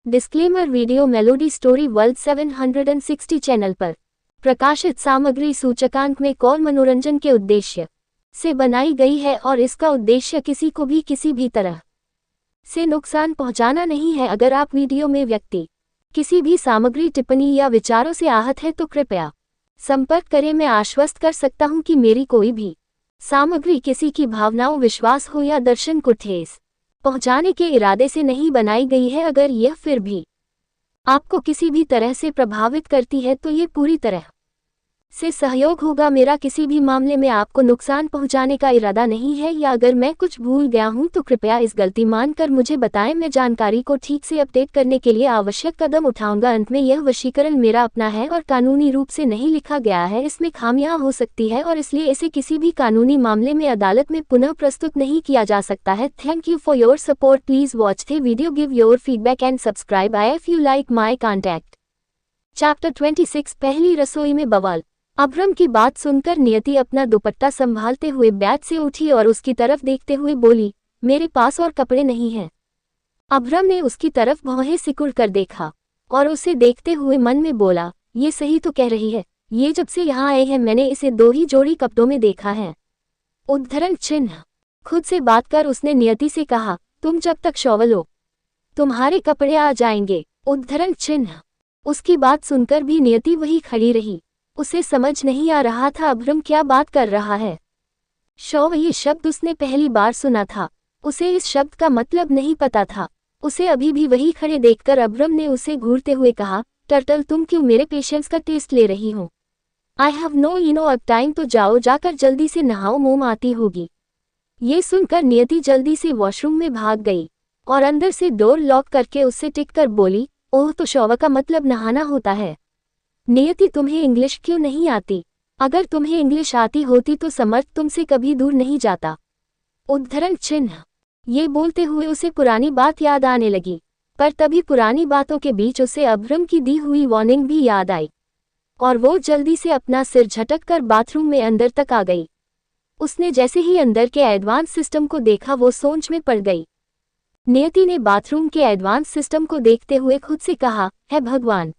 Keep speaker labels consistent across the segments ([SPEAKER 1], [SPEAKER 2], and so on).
[SPEAKER 1] Disclaimer video melody story world 760 channel पर प्रकाशित सामग्री सूचकांक में कौन मनोरंजन के उद्देश्य से बनाई गई है और इसका उद्देश्य किसी को भी किसी भी तरह से नुकसान पहुंचाना नहीं है। अगर आप वीडियो में व्यक्ति किसी भी सामग्री टिप्पणी या विचारों से आहत है तो कृपया संपर्क करें। मैं आश्वस्त कर सकता हूं कि मेरी कोई भी सामग्री किसी की भावनाओं, विश्वास हो या दर्शन को ठेस पहुंचाने के इरादे से नहीं बनाई गई है। अगर यह फिर भी आपको किसी भी तरह से प्रभावित करती है तो ये पूरी तरह से सहयोग होगा। मेरा किसी भी मामले में आपको नुकसान पहुंचाने का इरादा नहीं है, या अगर मैं कुछ भूल गया हूं तो कृपया इस गलती मानकर मुझे बताएं। मैं जानकारी को ठीक से अपडेट करने के लिए आवश्यक कदम उठाऊंगा। अंत में यह वशीकरण मेरा अपना है और कानूनी रूप से नहीं लिखा गया है। इसमें खामियां हो सकती है और इसलिए इसे किसी भी कानूनी मामले में अदालत में पुनः प्रस्तुत नहीं किया जा सकता है। Thank you for your support. Please watch the video, give your feedback and subscribe I if you like my contact. Chapter 26 पहली रसोई में बवाल। अब्रम की बात सुनकर नियति अपना दुपट्टा संभालते हुए बेड से उठी और उसकी तरफ देखते हुए बोली, मेरे पास और कपड़े नहीं हैं। अब्रम ने उसकी तरफ भौहें सिकुड़ कर देखा और उसे देखते हुए मन में बोला, ये सही तो कह रही है। ये जब से यहाँ आए हैं मैंने इसे 2 ही जोड़ी कपड़ों में देखा है। उद्धरण चिन्ह। खुद से बात कर उसने नियति से कहा, तुम जब तक शॉवल हो तुम्हारे कपड़े आ जाएंगे। उद्धरण चिन्ह। उसकी बात सुनकर भी नियति वही खड़ी रही। उसे समझ नहीं आ रहा था अब्रम क्या बात कर रहा है। शॉव, ये शब्द उसने पहली बार सुना था। उसे इस शब्द का मतलब नहीं पता था। उसे अभी भी वही खड़े देखकर अब्रम ने उसे घूरते हुए कहा, टर्टल तुम क्यों मेरे पेशेंस का टेस्ट ले रही हो? आई हैव नो अब टाइम तो जाओ, जाकर जल्दी से नहाओ, मोम आती होगी। ये सुनकर नियति जल्दी से वॉशरूम में भाग गई और अंदर से डोर लॉक करके उससे टिककर बोली, ओह तो शॉव का मतलब नहाना होता है। नियति तुम्हें इंग्लिश क्यों नहीं आती? अगर तुम्हें इंग्लिश आती होती तो समर्थ तुमसे कभी दूर नहीं जाता। उद्धरण चिन्ह। ये बोलते हुए उसे पुरानी बात याद आने लगी, पर तभी पुरानी बातों के बीच उसे अब्रम की दी हुई वार्निंग भी याद आई और वो जल्दी से अपना सिर झटक कर बाथरूम में अंदर तक आ गई। उसने जैसे ही अंदर के एडवांस सिस्टम को देखा वो सोच में पड़ गई। नियति ने बाथरूम के एडवांस सिस्टम को देखते हुए खुद से कहा, है भगवान,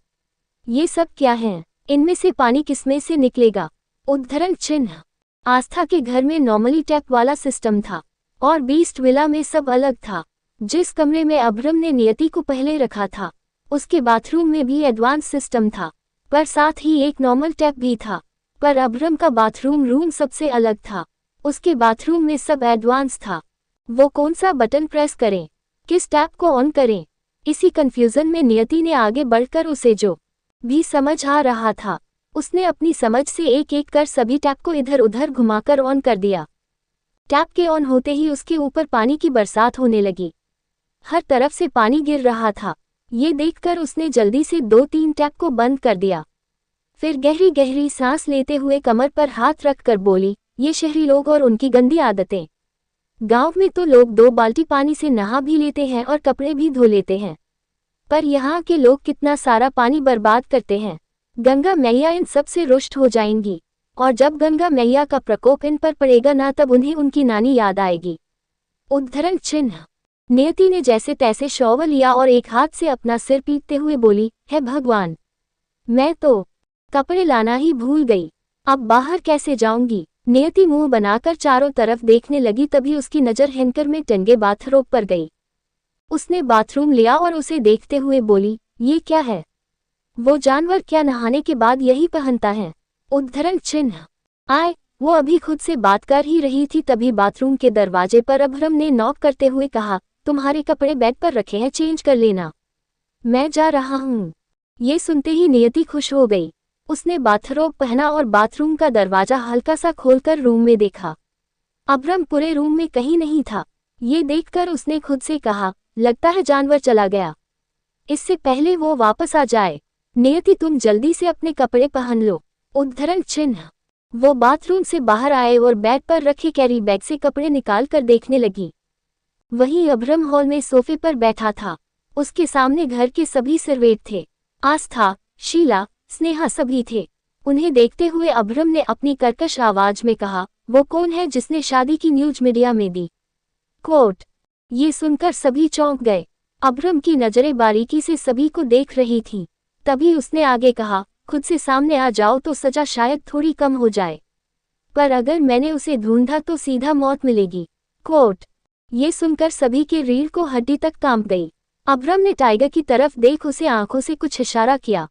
[SPEAKER 1] ये सब क्या है? इनमें से पानी किसमें से निकलेगा? उद्धरण चिन्ह। आस्था के घर में नॉर्मली टैप वाला सिस्टम था और बीस्ट विला में सब अलग था। जिस कमरे में अब्रम ने नियति को पहले रखा था उसके बाथरूम में भी एडवांस सिस्टम था, पर साथ ही एक नॉर्मल टैप भी था। पर अब्रम का बाथरूम रूम सबसे अलग था। उसके बाथरूम में सब एडवांस था। वो कौन सा बटन प्रेस करें, किस टैप को ऑन करें? इसी कंफ्यूजन में नियति ने आगे बढ़कर उसे जो भी समझ आ रहा था उसने अपनी समझ से एक एक कर सभी टैप को इधर उधर घुमाकर ऑन कर दिया। टैप के ऑन होते ही उसके ऊपर पानी की बरसात होने लगी। हर तरफ से पानी गिर रहा था। ये देखकर उसने जल्दी से 2-3 टैप को बंद कर दिया। फिर गहरी गहरी सांस लेते हुए कमर पर हाथ रखकर बोली, ये शहरी लोग और उनकी गंदी आदतें। गांव में तो लोग 2 बाल्टी पानी से नहा भी लेते हैं और कपड़े भी धो लेते हैं, पर यहाँ के लोग कितना सारा पानी बर्बाद करते हैं। गंगा मैया इन सब से रुष्ट हो जाएंगी और जब गंगा मैया का प्रकोप इन पर पड़ेगा ना, तब उन्हें उनकी नानी याद आएगी। उद्धरण चिन्ह। नियति ने जैसे तैसे शॉवल लिया और एक हाथ से अपना सिर पीटते हुए बोली, है भगवान, मैं तो कपड़े लाना ही भूल गई। अब बाहर कैसे जाऊंगी? नियति मुंह बनाकर चारों तरफ देखने लगी। तभी उसकी नजर हैंकर में टंगे बाथरोब पर गई। उसने बाथरूम लिया और उसे देखते हुए बोली, ये क्या है? वो जानवर क्या नहाने के बाद यही पहनता है? उद्धरण चिन्ह। आए, वो अभी खुद से बात कर ही रही थी तभी बाथरूम के दरवाजे पर अब्रम ने नॉक करते हुए कहा, तुम्हारे कपड़े बेड पर रखे हैं, चेंज कर लेना, मैं जा रहा हूँ। ये सुनते ही नियति खुश हो गई। उसने बाथरोब पहना और बाथरूम का दरवाजा हल्का सा खोलकर रूम में देखा। अब्रम पूरे रूम में कहीं नहीं था। ये देखकर उसने खुद से कहा, लगता है जानवर चला गया। इससे पहले वो वापस आ जाए। नियति तुम जल्दी से अपने कपड़े पहन लो। उद्धरण चिन्ह। वो बाथरूम से बाहर आए और बेड पर रखे कैरी बैग से कपड़े निकाल कर देखने लगी। वहीं अब्रम हॉल में सोफे पर बैठा था। उसके सामने घर के सभी सर्वेंट थे। आस्था, शीला, स्नेहा सभी थे। उन्हें देखते हुए अब्रम ने अपनी कर्कश आवाज में कहा, वो कौन है जिसने शादी की न्यूज मीडिया में दी? कोर्ट। ये सुनकर सभी चौंक गए। अब्रम की नजरें बारीकी से सभी को देख रही थीं। तभी उसने आगे कहा, खुद से सामने आ जाओ तो सजा शायद थोड़ी कम हो जाए, पर अगर मैंने उसे ढूंढा तो सीधा मौत मिलेगी। कोट। ये सुनकर सभी के रीढ़ को हड्डी तक कांप गई। अब्रम ने टाइगर की तरफ देख उसे आंखों से कुछ इशारा किया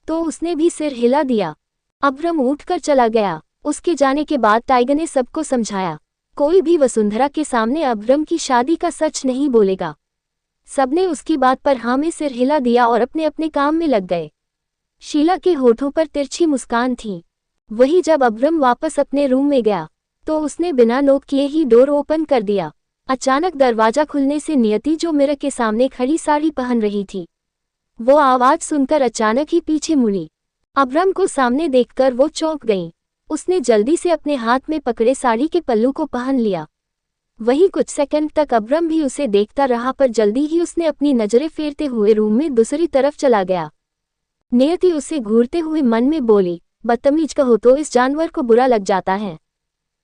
[SPEAKER 1] तो उसने भी सिर हिला दिया। अब्रम उठकर चला गया। उसके जाने के बाद टाइगर ने सबको समझाया, कोई भी वसुंधरा के सामने अब्रम की शादी का सच नहीं बोलेगा। सबने उसकी बात पर हाँ में सिर हिला दिया और अपने अपने काम में लग गए। शीला के होठों पर तिरछी मुस्कान थी। वही जब अब्रम वापस अपने रूम में गया तो उसने बिना नॉक किए ही डोर ओपन कर दिया। अचानक दरवाजा खुलने से नियति, जो मिरर के सामने खड़ी साड़ी पहन रही थी, वो आवाज सुनकर अचानक ही पीछे मुड़ी। अब्रम को सामने देखकर वो चौंक गई। उसने जल्दी से अपने हाथ में पकड़े साड़ी के पल्लू को पहन लिया। वही कुछ सेकंड तक अब्रम भी उसे देखता रहा, पर जल्दी ही उसने अपनी नजरें फेरते हुए रूम में दूसरी तरफ चला गया। नियति उसे घूरते हुए मन में बोली, बदतमीज कहो तो इस जानवर को बुरा लग जाता है,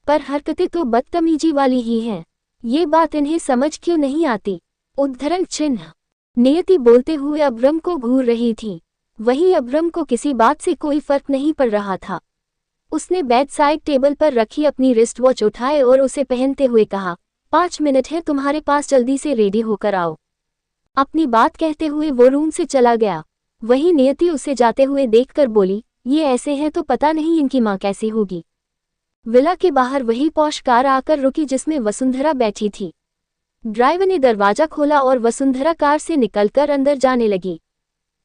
[SPEAKER 1] पर हरकतें तो बदतमीजी वाली ही हैं। ये बात इन्हें समझ क्यों नहीं आती। उद्धरण चिन्ह। नियति बोलते हुए अब्रम को घूर रही थी। वहीं अब्रम को किसी बात से कोई फर्क नहीं पड़ रहा था। उसने बेड साइड टेबल पर रखी अपनी रिस्ट वॉच उठाए और उसे पहनते हुए कहा, 5 मिनट है तुम्हारे पास, जल्दी से रेडी होकर आओ। अपनी बात कहते हुए वो रूम से चला गया। वहीं नियति उसे जाते हुए देखकर बोली, ये ऐसे हैं तो पता नहीं इनकी माँ कैसी होगी। विला के बाहर वही पॉश कार आकर रुकी जिसमें वसुंधरा बैठी थी। ड्राइवर ने दरवाजा खोला और वसुंधरा कार से निकलकर अंदर जाने लगी।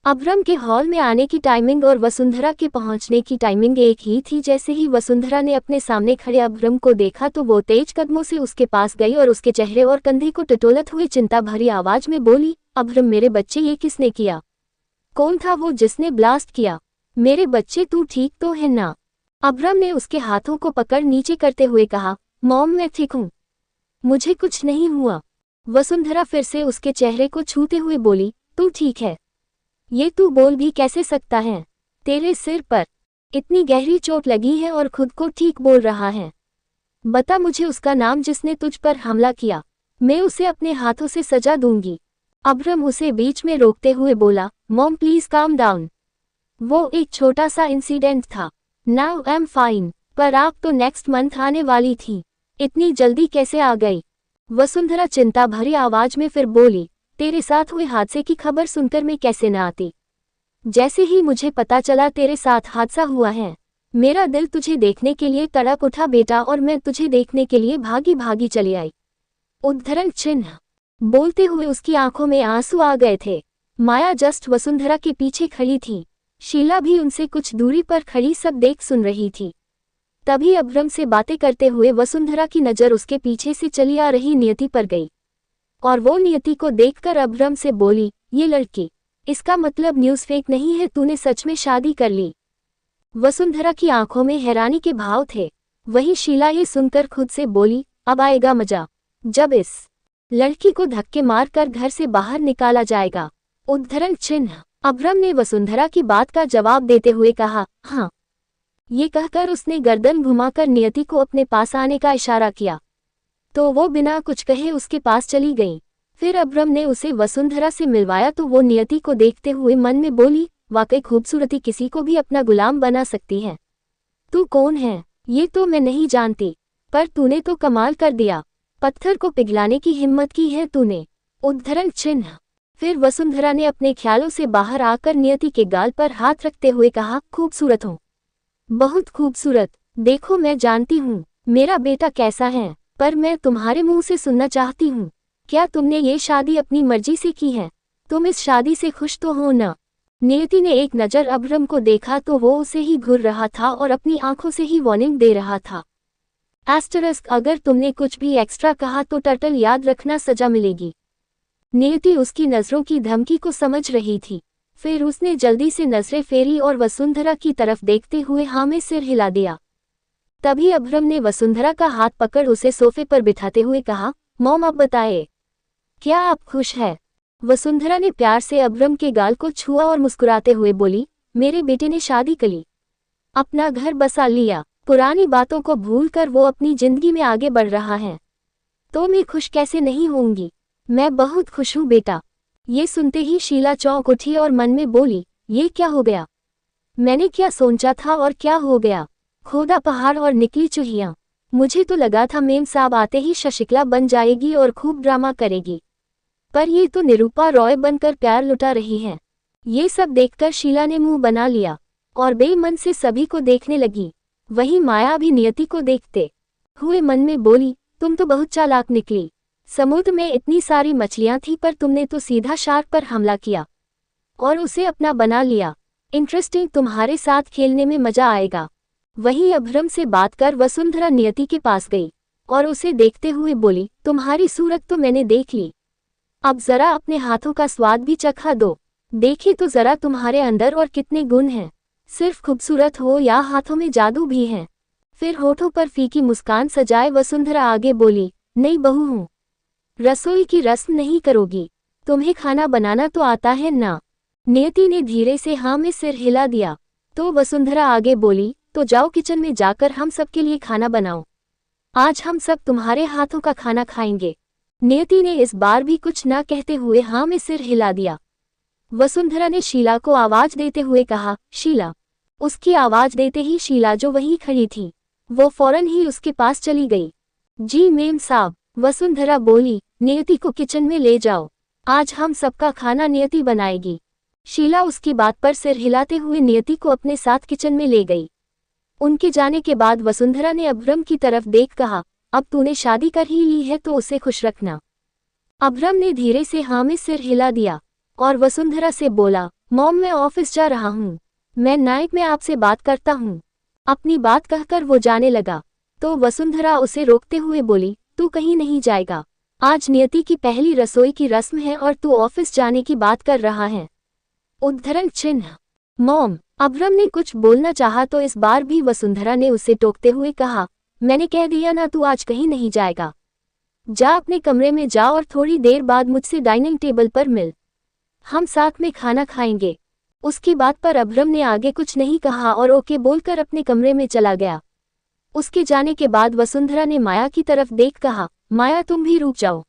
[SPEAKER 1] अब्रम के हॉल में आने की टाइमिंग और वसुंधरा के पहुंचने की टाइमिंग एक ही थी। जैसे ही वसुंधरा ने अपने सामने खड़े अब्रम को देखा तो वो तेज कदमों से उसके पास गई और उसके चेहरे और कंधे को टटोलत हुए चिंता भरी आवाज में बोली, अब्रम मेरे बच्चे, ये किसने किया? कौन था वो जिसने ब्लास्ट किया? मेरे बच्चे तू ठीक तो है ना? अब्रम ने उसके हाथों को पकड़ नीचे करते हुए कहा, मॉम मैं ठीक हूँ, मुझे कुछ नहीं हुआ। वसुंधरा फिर से उसके चेहरे को छूते हुए बोली, तू ठीक है? ये तू बोल भी कैसे सकता है? तेरे सिर पर इतनी गहरी चोट लगी है और खुद को ठीक बोल रहा है। बता मुझे उसका नाम जिसने तुझ पर हमला किया, मैं उसे अपने हाथों से सजा दूंगी। अब्रम उसे बीच में रोकते हुए बोला, मॉम प्लीज काम डाउन, वो एक छोटा सा इंसिडेंट था। Now I am fine. पर आप तो नेक्स्ट मंथ आने वाली थी, इतनी जल्दी कैसे आ गई? वसुंधरा चिंता भरी आवाज में फिर बोली, तेरे साथ हुए हादसे की खबर सुनकर मैं कैसे न आती। जैसे ही मुझे पता चला तेरे साथ हादसा हुआ है, मेरा दिल तुझे देखने के लिए तड़प उठा बेटा, और मैं तुझे देखने के लिए भागी भागी चली आई। उद्धरण चिन्ह। बोलते हुए उसकी आंखों में आंसू आ गए थे। माया जस्ट वसुंधरा के पीछे खड़ी थी। शीला भी उनसे कुछ दूरी पर खड़ी सब देख सुन रही थी। तभी अब्रम से बातें करते हुए वसुंधरा की नज़र उसके पीछे से चली आ रही नियति पर गई और वो नियति को देखकर अब्रम से बोली, ये लड़की, इसका मतलब न्यूज़ फेक नहीं है, तूने सच में शादी कर ली? वसुंधरा की आंखों में हैरानी के भाव थे। वहीं शीला ये सुनकर खुद से बोली, अब आएगा मजा, जब इस लड़की को धक्के मारकर घर से बाहर निकाला जाएगा। उद्धरण चिन्ह। अब्रम ने वसुंधरा की बात का जवाब देते हुए कहा, हाँ। ये कहकर उसने गर्दन घुमाकर नियति को अपने पास आने का इशारा किया तो वो बिना कुछ कहे उसके पास चली गई। फिर अब्रम ने उसे वसुंधरा से मिलवाया तो वो नियति को देखते हुए मन में बोली, वाकई खूबसूरती किसी को भी अपना गुलाम बना सकती है। तू कौन है ये तो मैं नहीं जानती, पर तूने तो कमाल कर दिया, पत्थर को पिघलाने की हिम्मत की है तूने। उद्धरण चिन्ह। फिर वसुंधरा ने अपने ख्यालों से बाहर आकर नियति के गाल पर हाथ रखते हुए कहा, खूबसूरत हूँ, बहुत खूबसूरत। देखो मैं जानती हूँ मेरा बेटा कैसा है, पर मैं तुम्हारे मुंह से सुनना चाहती हूँ, क्या तुमने ये शादी अपनी मर्जी से की है? तुम इस शादी से खुश तो हो ना? नियति ने एक नज़र अब्रम को देखा तो वो उसे ही घूर रहा था और अपनी आंखों से ही वार्निंग दे रहा था। एस्टरिस्क, अगर तुमने कुछ भी एक्स्ट्रा कहा तो टर्टल याद रखना, सजा मिलेगी। नियति उसकी नज़रों की धमकी को समझ रही थी। फिर उसने जल्दी से नजरें फेरी और वसुंधरा की तरफ देखते हुए हाँ में सिर हिला दिया। तभी अब्रम ने वसुंधरा का हाथ पकड़ उसे सोफे पर बिठाते हुए कहा, मॉम अब बताए, क्या आप खुश है? वसुंधरा ने प्यार से अब्रम के गाल को छुआ और मुस्कुराते हुए बोली, मेरे बेटे ने शादी कर ली, अपना घर बसा लिया, पुरानी बातों को भूलकर वो अपनी जिंदगी में आगे बढ़ रहा है, तो मैं खुश कैसे नहीं होंगी? मैं बहुत खुश हूँ बेटा। ये सुनते ही शीला चौंक उठी और मन में बोली, ये क्या हो गया? मैंने क्या सोचा था और क्या हो गया? खोदा पहाड़ और निकली चूहियां। मुझे तो लगा था मेम साहब आते ही शशिकला बन जाएगी और खूब ड्रामा करेगी, पर ये तो निरूपा रॉय बनकर प्यार लुटा रही है। ये सब देखकर शीला ने मुंह बना लिया और बेमन से सभी को देखने लगी। वहीं माया भी नियति को देखते हुए मन में बोली, तुम तो बहुत चालाक निकली। समुद्र में इतनी सारी मछलियां थी पर तुमने तो सीधा शार्क पर हमला किया और उसे अपना बना लिया। इंटरेस्टिंग, तुम्हारे साथ खेलने में मजा आएगा। वहीं अभ्रम से बात कर वसुंधरा नियति के पास गई और उसे देखते हुए बोली, तुम्हारी सूरत तो मैंने देख ली, अब जरा अपने हाथों का स्वाद भी चखा दो। देखिए तो जरा तुम्हारे अंदर और कितने गुण हैं। सिर्फ खूबसूरत हो या हाथों में जादू भी है। फिर होठों पर फीकी मुस्कान सजाए वसुंधरा आगे बोली, नई बहू हूँ, रसोई की रस्म नहीं करोगी? तुम्हें खाना बनाना तो आता है ना? नियति ने धीरे से हाँ में सिर हिला दिया तो वसुंधरा आगे बोली, तो जाओ किचन में जाकर हम सबके लिए खाना बनाओ। आज हम सब तुम्हारे हाथों का खाना खाएंगे। नियति ने इस बार भी कुछ न कहते हुए हाँ में सिर हिला दिया। वसुंधरा ने शीला को आवाज देते हुए कहा, शीला। उसकी आवाज देते ही शीला जो वहीं खड़ी थी वो फौरन ही उसके पास चली गई। जी मेम साहब, वसुंधरा बोली, नियति को किचन में ले जाओ, आज हम सबका खाना नियति बनाएगी। शीला उसकी बात पर सिर हिलाते हुए नियति को अपने साथ किचन में ले गई। उनके जाने के बाद वसुंधरा ने अभ्रम की तरफ देख कहा, अब तूने शादी कर ही ली है तो उसे खुश रखना। अभ्रम ने धीरे से हाँ में सिर हिला दिया और वसुंधरा से बोला, मॉम मैं ऑफिस जा रहा हूँ, मैं नाइट में आपसे बात करता हूँ। अपनी बात कहकर वो जाने लगा तो वसुंधरा उसे रोकते हुए बोली, तू कहीं नहीं जाएगा, आज नियति की पहली रसोई की रस्म है और तू ऑफिस जाने की बात कर रहा है। उद्धरण चिन्ह। मॉम। अभ्रम ने कुछ बोलना चाहा तो इस बार भी वसुंधरा ने उसे टोकते हुए कहा, मैंने कह दिया ना तू आज कहीं नहीं जाएगा। जा अपने कमरे में जा और थोड़ी देर बाद मुझसे डाइनिंग टेबल पर मिल, हम साथ में खाना खाएंगे। उसकी बात पर अभ्रम ने आगे कुछ नहीं कहा और ओके बोलकर अपने कमरे में चला गया। उसके जाने के बाद वसुंधरा ने माया की तरफ देख कहा, माया तुम भी रुक जाओ,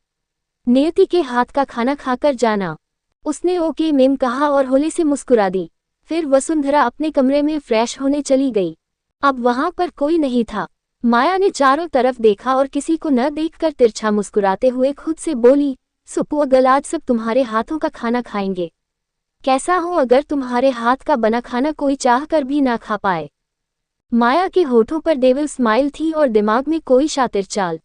[SPEAKER 1] नियति के हाथ का खाना खाकर जाना। उसने ओके मेम कहा और होले से मुस्कुरा दी। फिर वसुंधरा अपने कमरे में फ्रेश होने चली गई। अब वहां पर कोई नहीं था। माया ने चारों तरफ देखा और किसी को न देखकर तिरछा मुस्कुराते हुए खुद से बोली, सुपु अगल आज सब तुम्हारे हाथों का खाना खाएंगे। कैसा हो अगर तुम्हारे हाथ का बना खाना कोई चाह कर भी ना खा पाए। माया के होठों पर डेविल स्माइल थी और दिमाग में कोई शातिर चाल।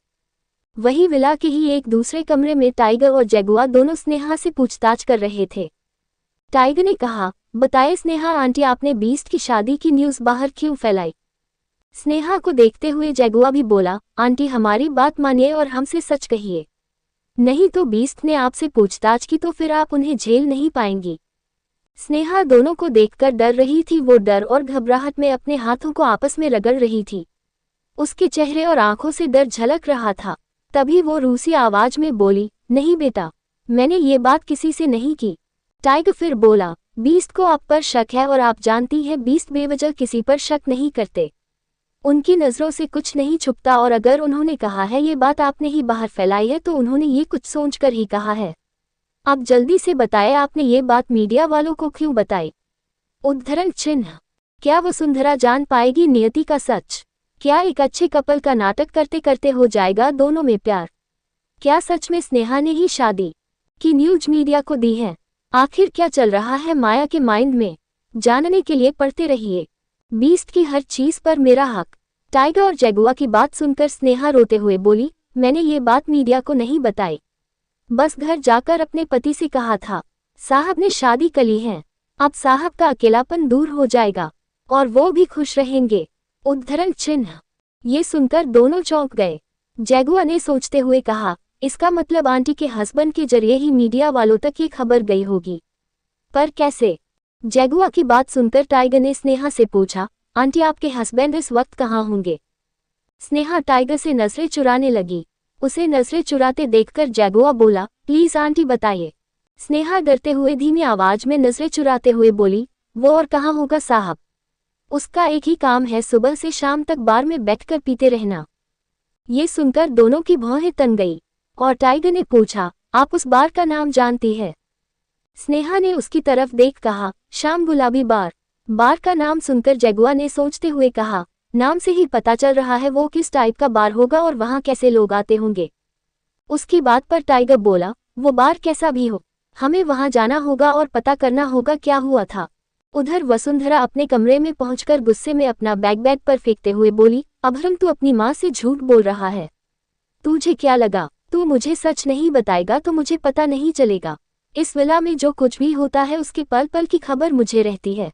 [SPEAKER 1] वही विला के ही एक दूसरे कमरे में टाइगर और जैगुआ दोनों स्नेहा से पूछताछ कर रहे थे। टाइगर ने कहा, बताए स्नेहा आंटी आपने बीस्ट की शादी की न्यूज़ बाहर क्यों फैलाई? स्नेहा को देखते हुए जैगुआ भी बोला, आंटी हमारी बात मानिए और हमसे सच कहिए, नहीं तो बीस्ट ने आपसे पूछताछ की तो फिर आप उन्हें झेल नहीं पाएंगी। स्नेहा दोनों को देखकर डर रही थी। वो डर और घबराहट में अपने हाथों को आपस में रगड़ रही थी। उसके चेहरे और आंखों से डर झलक रहा था। तभी वो रूसी आवाज में बोली, नहीं बेटा, मैंने ये बात किसी से नहीं की। टाइगर फिर बोला, बीस्ट को आप पर शक है और आप जानती हैं बीस्ट बेवजह किसी पर शक नहीं करते। उनकी नज़रों से कुछ नहीं छुपता और अगर उन्होंने कहा है ये बात आपने ही बाहर फैलाई है तो उन्होंने ये कुछ सोचकर ही कहा है। अब जल्दी से बताए आपने ये बात मीडिया वालों को क्यों बताई? उद्धरण चिन्ह। क्या वसुंधरा जान पाएगी नियति का सच? क्या एक अच्छे कपल का नाटक करते करते हो जाएगा दोनों में प्यार? क्या सच में स्नेहा ने ही शादी की न्यूज मीडिया को दी है? आखिर क्या चल रहा है माया के माइंड में? जानने के लिए पढ़ते रहिए बीस्ट की हर चीज पर मेरा हक। टाइगर और जैगुआ की बात सुनकर स्नेहा रोते हुए बोली, मैंने ये बात मीडिया को नहीं बताई, बस घर जाकर अपने पति से कहा था। साहब ने शादी कर ली है, अब साहब का अकेलापन दूर हो जाएगा और वो भी खुश रहेंगे। उद्धरण चिन्ह। ये सुनकर दोनों चौंक गए। जैगुआ ने सोचते हुए कहा, इसका मतलब आंटी के हस्बैंड के जरिए ही मीडिया वालों तक ये खबर गई होगी, पर कैसे? जैगुआ की बात सुनकर टाइगर ने स्नेहा से पूछा, आंटी आपके हस्बैंड इस वक्त कहाँ होंगे? स्नेहा टाइगर से नजरें चुराने लगी। उसे नजरें चुराते देखकर जैगुआ बोला, प्लीज आंटी बताइए। स्नेहा डरते हुए धीमी आवाज में नजरें चुराते हुए बोली, वो और कहाँ होगा साहब, उसका एक ही काम है सुबह से शाम तक बार में बैठकर पीते रहना। ये सुनकर दोनों की भौहें तन गई और टाइगर ने पूछा, आप उस बार का नाम जानती है? स्नेहा ने उसकी तरफ देख कहा, श्याम गुलाबी बार। बार का नाम सुनकर जगुआ ने सोचते हुए कहा, नाम से ही पता चल रहा है वो किस टाइप का बार होगा और वहाँ कैसे लोग आते होंगे। उसकी बात पर टाइगर बोला, वो बार कैसा भी हो, हमें वहाँ जाना होगा और पता करना होगा क्या हुआ था। उधर वसुंधरा अपने कमरे में पहुंचकर गुस्से में अपना बैग बेड पर फेंकते हुए बोली, अभरम तू अपनी माँ से झूठ बोल रहा है। तुझे क्या लगा तू मुझे सच नहीं बताएगा तो मुझे पता नहीं चलेगा। इस विला में जो कुछ भी होता है उसके पल पल की खबर मुझे रहती है।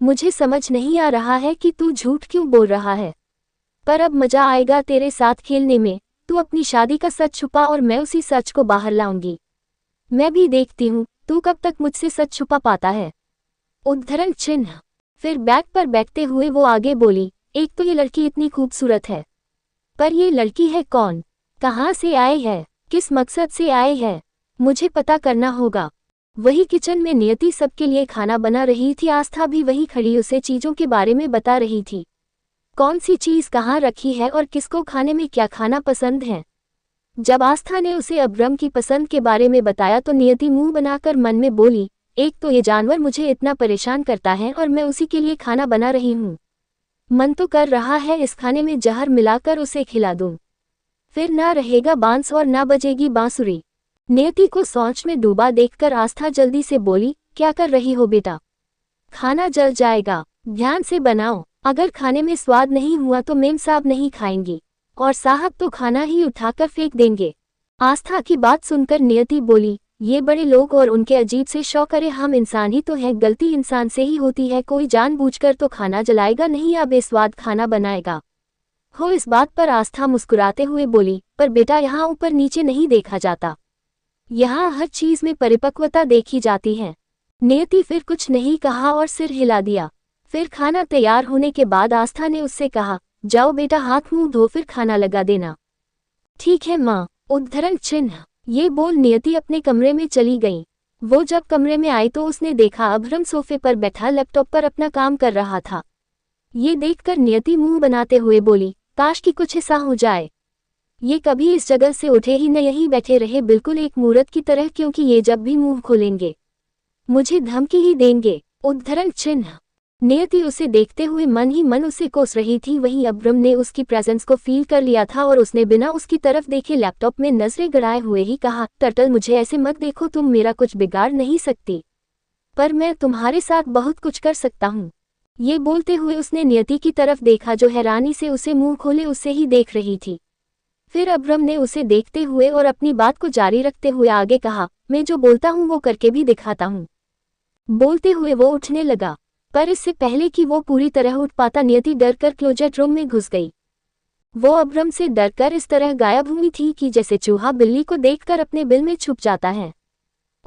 [SPEAKER 1] मुझे समझ नहीं आ रहा है कि तू झूठ क्यों बोल रहा है, पर अब मजा आएगा तेरे साथ खेलने में। तू अपनी शादी का सच छुपा और मैं उसी सच को बाहर लाऊंगी। मैं भी देखती हूँ तू कब तक मुझसे सच छुपा पाता है। उद्धरण चिन्ह। फिर बैग पर बैठते हुए वो आगे बोली, एक तो ये लड़की इतनी खूबसूरत है, पर ये लड़की है कौन, कहाँ से आए है, किस मकसद से आए है, मुझे पता करना होगा। वही किचन में नियति सबके लिए खाना बना रही थी, आस्था भी वही खड़ी उसे चीजों के बारे में बता रही थी, कौन सी चीज कहाँ रखी है और किसको खाने में क्या खाना पसंद है। जब आस्था ने उसे अभरम की पसंद के बारे में बताया तो नियति मुंह बनाकर मन में बोली, एक तो ये जानवर मुझे इतना परेशान करता है और मैं उसी के लिए खाना बना रही हूँ। मन तो कर रहा है इस खाने में जहर मिलाकर उसे खिला दूं, फिर ना रहेगा बांस और ना बजेगी बांसुरी। नियति को सोच में डूबा देखकर आस्था जल्दी से बोली, क्या कर रही हो बेटा, खाना जल जाएगा, ध्यान से बनाओ, अगर खाने में स्वाद नहीं हुआ तो मेम साहब नहीं खाएंगी और साहब तो खाना ही उठाकर फेंक देंगे। आस्था की बात सुनकर नियति बोली, ये बड़े लोग और उनके अजीब से शौक, अरे हम इंसान ही तो हैं, गलती इंसान से ही होती है, कोई जानबूझकर तो खाना जलाएगा नहीं या बेस्वाद खाना बनाएगा हो। इस बात पर आस्था मुस्कुराते हुए बोली, पर बेटा यहाँ ऊपर नीचे नहीं देखा जाता, यहाँ हर चीज में परिपक्वता देखी जाती है। नियति फिर कुछ नहीं कहा और सिर हिला दिया। फिर खाना तैयार होने के बाद आस्था ने उससे कहा, जाओ बेटा हाथ मुंह धो फिर खाना लगा देना। ठीक है माँ। उद्धरण चिन्ह। ये बोल नियति अपने कमरे में चली गई। वो जब कमरे में आई तो उसने देखा अभरम सोफे पर बैठा लैपटॉप पर अपना काम कर रहा था। ये देखकर नियति मुंह बनाते हुए बोली, काश कि कुछ ऐसा हो जाए, ये कभी इस जगह से उठे ही न, यहीं बैठे रहे बिल्कुल एक मूर्त की तरह, क्योंकि ये जब भी मुंह खोलेंगे मुझे धमकी ही देंगे। उद्धरण चिन्ह। नियति उसे देखते हुए मन ही मन उसे कोस रही थी, वहीं अभरम ने उसकी प्रेजेंस को फील कर लिया था और उसने बिना उसकी तरफ देखे लैपटॉप में नजरें गड़ाए हुए ही कहा, टर्टल मुझे ऐसे मत देखो, तुम मेरा कुछ बिगाड़ नहीं सकती, पर मैं तुम्हारे साथ बहुत कुछ कर सकता हूँ। ये बोलते हुए उसने नियति की तरफ देखा जो हैरानी से उसे मुंह खोले उससे ही देख रही थी। फिर अभरम ने उसे देखते हुए और अपनी बात को जारी रखते हुए आगे कहा, मैं जो बोलता हूँ वो करके भी दिखाता हूँ। बोलते हुए वो उठने लगा, पर इससे पहले कि वो पूरी तरह उठ पाता नियति डरकर क्लोजेट रूम में घुस गई। वो अभरम से डरकर इस तरह गायब हुई थी कि जैसे चूहा बिल्ली को देखकर अपने बिल में छुप जाता है।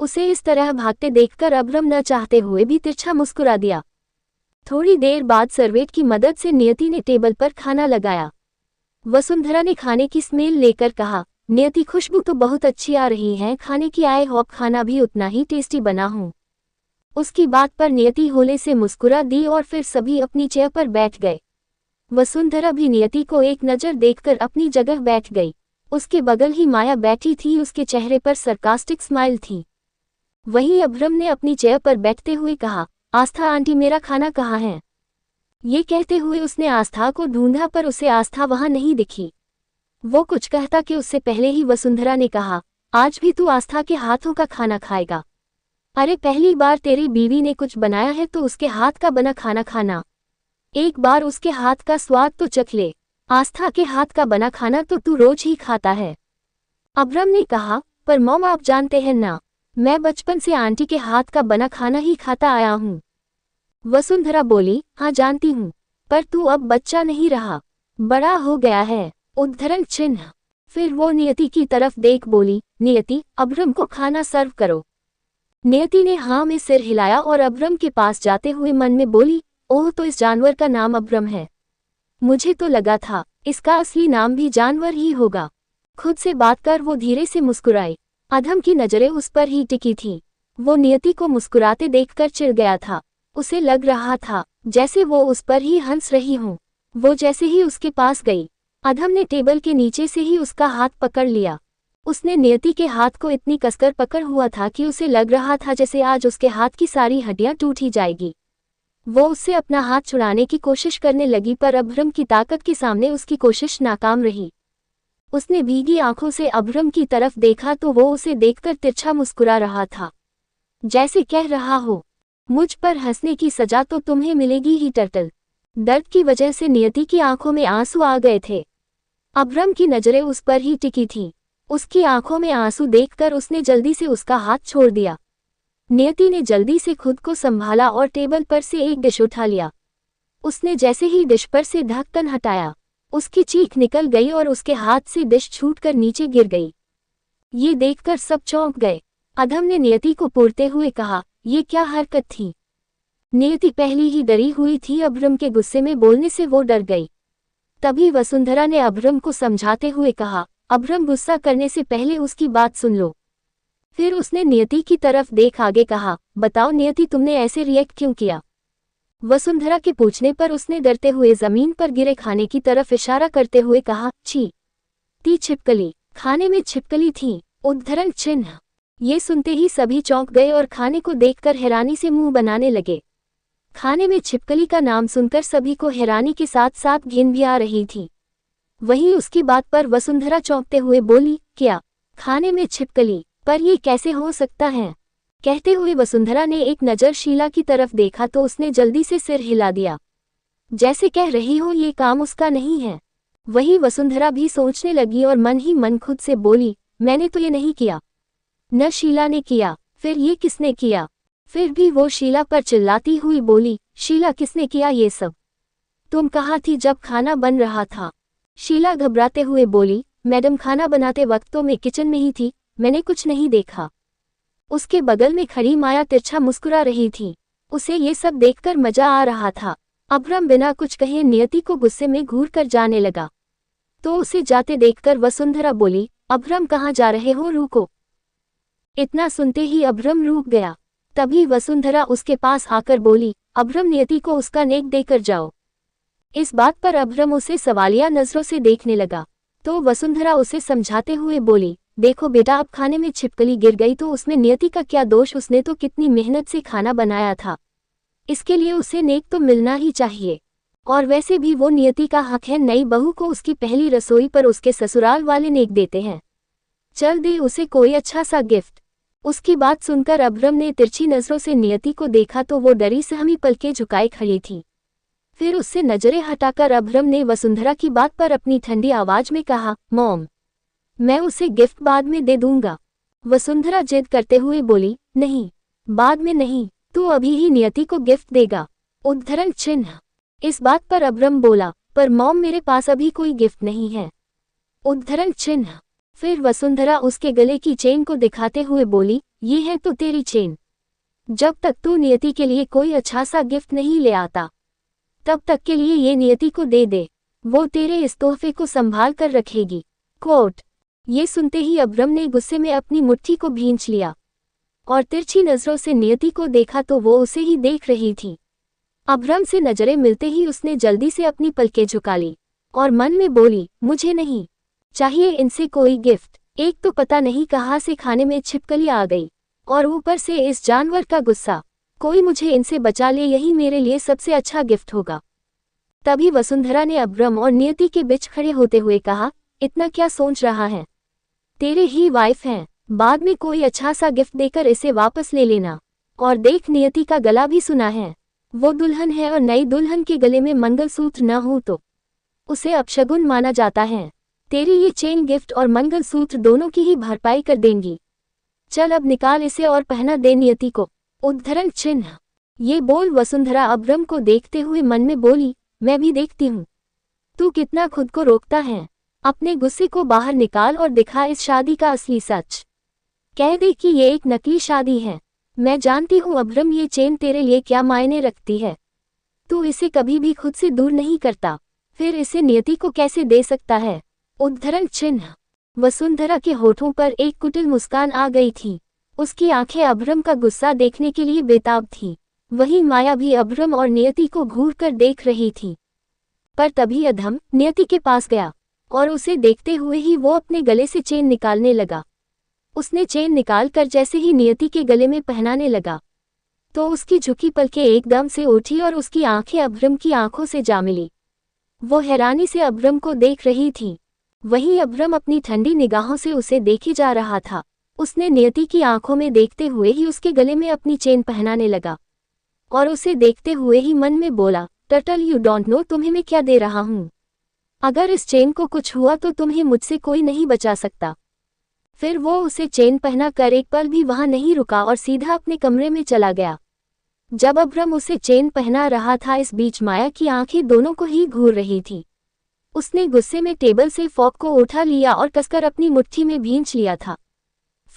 [SPEAKER 1] उसे इस तरह भागते देखकर अभरम न चाहते हुए भी तिरछा मुस्कुरा दिया। थोड़ी देर बाद सर्वेंट की मदद से नियति ने टेबल पर खाना लगाया। वसुंधरा ने खाने की स्मेल लेकर कहा, नियति खुशबू तो बहुत अच्छी आ रही है, खाने की आए होप खाना भी उतना ही टेस्टी बना हूँ। उसकी बात पर नियति होले से मुस्कुरा दी और फिर सभी अपनी चेयर पर बैठ गए। वसुंधरा भी नियति को एक नज़र देखकर अपनी जगह बैठ गई। उसके बगल ही माया बैठी थी, उसके चेहरे पर सरकास्टिक स्माइल थी। वहीं अभरम ने अपनी चेयर पर बैठते हुए कहा, आस्था आंटी मेरा खाना कहाँ है। ये कहते हुए उसने आस्था को ढूंढा पर उसे आस्था वहां नहीं दिखी। वो कुछ कहता कि उससे पहले ही वसुंधरा ने कहा, आज भी तू आस्था के हाथों का खाना खाएगा। अरे पहली बार तेरी बीवी ने कुछ बनाया है तो उसके हाथ का बना खाना खाना, एक बार उसके हाथ का स्वाद तो चख ले। आस्था के हाथ का बना खाना तो तू रोज ही खाता है। अभरम ने कहा, पर मॉम आप जानते हैं ना, मैं बचपन से आंटी के हाथ का बना खाना ही खाता आया हूँ। वसुंधरा बोली, हाँ जानती हूँ, पर तू अब बच्चा नहीं रहा, बड़ा हो गया है। उद्धरण चिन्ह। फिर वो नियति की तरफ देख बोली, नियति अभरम को खाना सर्व करो। नियति ने हाँ में सिर हिलाया और अभरम के पास जाते हुए मन में बोली, ओह तो इस जानवर का नाम अभरम है, मुझे तो लगा था इसका असली नाम भी जानवर ही होगा। खुद से बात कर वो धीरे से मुस्कुराई। अधम की नजरें उस पर ही टिकी थी। वो नियति को मुस्कुराते देखकर चिढ़ गया था। उसे लग रहा था जैसे वो उस पर ही हंस रही हूँ। वो जैसे ही उसके पास गई, अधम ने टेबल के नीचे से ही उसका हाथ पकड़ लिया। उसने नियति के हाथ को इतनी कसकर पकड़ हुआ था कि उसे लग रहा था जैसे आज उसके हाथ की सारी हड्डियां टूट ही जाएगी। वो उससे अपना हाथ छुड़ाने की कोशिश करने लगी, पर अभ्रम की ताकत के सामने उसकी कोशिश नाकाम रही। उसने भीगी आंखों से अभ्रम की तरफ देखा तो वो उसे देखकर तिरछा मुस्कुरा रहा था, जैसे कह रहा हो, मुझ पर हंसने की सजा तो तुम्हें मिलेगी ही टर्टल। दर्द की वजह से नियति की आंखों में आंसू आ गए थे। अभ्रम की नजरें उस पर ही टिकी थीं। उसकी आंखों में आंसू देखकर उसने जल्दी से उसका हाथ छोड़ दिया। नियति ने जल्दी से खुद को संभाला और टेबल पर से एक डिश उठा लिया। उसने जैसे ही डिश पर से ढक्कन हटाया, उसकी चीख निकल गई और उसके हाथ से डिश छूटकर नीचे गिर गई। ये देखकर सब चौंक गए। अधम ने नियति को पूरते हुए कहा, ये क्या हरकत थी? नियति पहली ही डरी हुई थी, अभ्रम के गुस्से में बोलने से वो डर गई। तभी वसुंधरा ने अभ्रम को समझाते हुए कहा, अभ्रम गुस्सा करने से पहले उसकी बात सुन लो। फिर उसने नियति की तरफ देख आगे कहा, बताओ नियति, तुमने ऐसे रिएक्ट क्यों किया? वसुंधरा के पूछने पर उसने डरते हुए जमीन पर गिरे खाने की तरफ इशारा करते हुए कहा, छी, ती छिपकली, खाने में छिपकली थी, उद्धरण चिन्ह। ये सुनते ही सभी चौंक गए और खाने को देखकर हैरानी से मुंह बनाने लगे। खाने में छिपकली का नाम सुनकर सभी को हैरानी के साथ साथ घिन भी आ रही थी। वहीं उसकी बात पर वसुंधरा चौंकते हुए बोली, क्या खाने में छिपकली? पर ये कैसे हो सकता है? कहते हुए वसुंधरा ने एक नज़र शीला की तरफ देखा तो उसने जल्दी से सिर हिला दिया, जैसे कह रही हो ये काम उसका नहीं है। वहीं वसुंधरा भी सोचने लगी और मन ही मन खुद से बोली, मैंने तो ये नहीं किया, न शीला ने किया, फिर ये किसने किया? फिर भी वो शीला पर चिल्लाती हुई बोली, शीला किसने किया ये सब? तुम कहाँ थी जब खाना बन रहा था? शीला घबराते हुए बोली, मैडम खाना बनाते वक्त तो मैं किचन में ही थी, मैंने कुछ नहीं देखा। उसके बगल में खड़ी माया तिरछा मुस्कुरा रही थी। उसे ये सब देखकर मजा आ रहा था। अभ्रम बिना कुछ कहे नियति को गुस्से में घूर कर जाने लगा, तो उसे जाते देखकर वसुंधरा बोली, अभ्रम कहाँ जा रहे हो, रुको। इतना सुनते ही अभ्रम रुक गया। तभी वसुंधरा उसके पास आकर बोली, अभ्रम नियति को उसका नेक देकर जाओ। इस बात पर अभ्रम उसे सवालिया नजरों से देखने लगा, तो वसुंधरा उसे समझाते हुए बोली, देखो बेटा, अब खाने में छिपकली गिर गई तो उसमें नियति का क्या दोष? उसने तो कितनी मेहनत से खाना बनाया था, इसके लिए उसे नेक तो मिलना ही चाहिए। और वैसे भी वो नियति का हक है, नई बहू को उसकी पहली रसोई पर उसके ससुराल वाले नेक देते हैं, चल दे उसे कोई अच्छा सा गिफ्ट। उसकी बात सुनकर अभ्रम ने तिरछी नजरों से नियति को देखा तो वो डरी सहमी पलकें झुकाए खड़ी थी। फिर उससे नजरें हटाकर अभ्रम ने वसुंधरा की बात पर अपनी ठंडी आवाज में कहा, मॉम, मैं उसे गिफ्ट बाद में दे दूंगा। वसुंधरा जिद करते हुए बोली, नहीं, बाद में नहीं, तू अभी ही नियति को गिफ्ट देगा, उद्धरण चिन्ह। इस बात पर अभ्रम बोला, पर मॉम मेरे पास अभी कोई गिफ्ट नहीं है, उद्धरण चिन्ह। फिर वसुंधरा उसके गले की चेन को दिखाते हुए बोली, ये है तो तेरी चेन, जब तक तू नियति के लिए कोई अच्छा सा गिफ्ट नहीं ले आता तब तक के लिए ये नियति को दे दे, वो तेरे इस तोहफे को संभाल कर रखेगी। कोट। ये सुनते ही अभ्रम ने गुस्से में अपनी मुट्ठी को भींच लिया और तिरछी नजरों से नियति को देखा तो वो उसे ही देख रही थी। अभ्रम से नजरें मिलते ही उसने जल्दी से अपनी पलकें झुका ली और मन में बोली, मुझे नहीं चाहिए इनसे कोई गिफ्ट। एक तो पता नहीं कहाँ से खाने में छिपकली आ गई और ऊपर से इस जानवर का गुस्सा। कोई मुझे इनसे बचा ले, यही मेरे लिए सबसे अच्छा गिफ्ट होगा। तभी वसुंधरा ने अभ्रम और नियति के बीच खड़े होते हुए कहा, इतना क्या सोच रहा है? तेरे ही वाइफ हैं, बाद में कोई अच्छा सा गिफ्ट देकर इसे वापस ले लेना। और देख, नियति का गला भी सुना है, वो दुल्हन है और नई दुल्हन के गले में मंगलसूत्र न हो तो उसे अपशगुन माना जाता है। तेरी ये चेन गिफ्ट और मंगलसूत्र दोनों की ही भरपाई कर देंगी। चल अब निकाल इसे और पहना दे नियति को, उद्धरण चिन्ह। ये बोल वसुंधरा अभ्रम को देखते हुए मन में बोली, मैं भी देखती हूँ तू कितना खुद को रोकता है। अपने गुस्से को बाहर निकाल और दिखा इस शादी का असली सच। कह दे कि ये एक नकली शादी है। मैं जानती हूँ अभ्रम, ये चेन तेरे लिए क्या मायने रखती है। तू इसे कभी भी खुद से दूर नहीं करता, फिर इसे नियति को कैसे दे सकता है, उद्धरण चिन्ह। वसुंधरा के होठों पर एक कुटिल मुस्कान आ गई थी। उसकी आंखें अभ्रम का गुस्सा देखने के लिए बेताब थीं। वहीं माया भी अभ्रम और नियति को घूर कर देख रही थी। पर तभी अधम नियति के पास गया और उसे देखते हुए ही वो अपने गले से चेन निकालने लगा। उसने चेन निकालकर जैसे ही नियति के गले में पहनाने लगा तो उसकी झुकी पलकें एकदम से उठी और उसकी आंखें अभ्रम की आंखों से जा मिली। वो हैरानी से अभ्रम को देख रही थी। वहीं अभ्रम अपनी ठंडी निगाहों से उसे देखे जा रहा था। उसने नियति की आंखों में देखते हुए ही उसके गले में अपनी चेन पहनाने लगा और उसे देखते हुए ही मन में बोला, टर्टल यू डोंट नो तुम्हें मैं क्या दे रहा हूं। अगर इस चेन को कुछ हुआ तो तुम्हें मुझसे कोई नहीं बचा सकता। फिर वो उसे चेन पहना कर एक पल भी वहां नहीं रुका और सीधा अपने कमरे में चला गया। जब अभ्रम उसे चेन पहना रहा था, इस बीच माया की आंखें दोनों को ही घूर रही थी। उसने गुस्से में टेबल से फॉक को उठा लिया और कसकर अपनी मुट्ठी में भींच लिया था।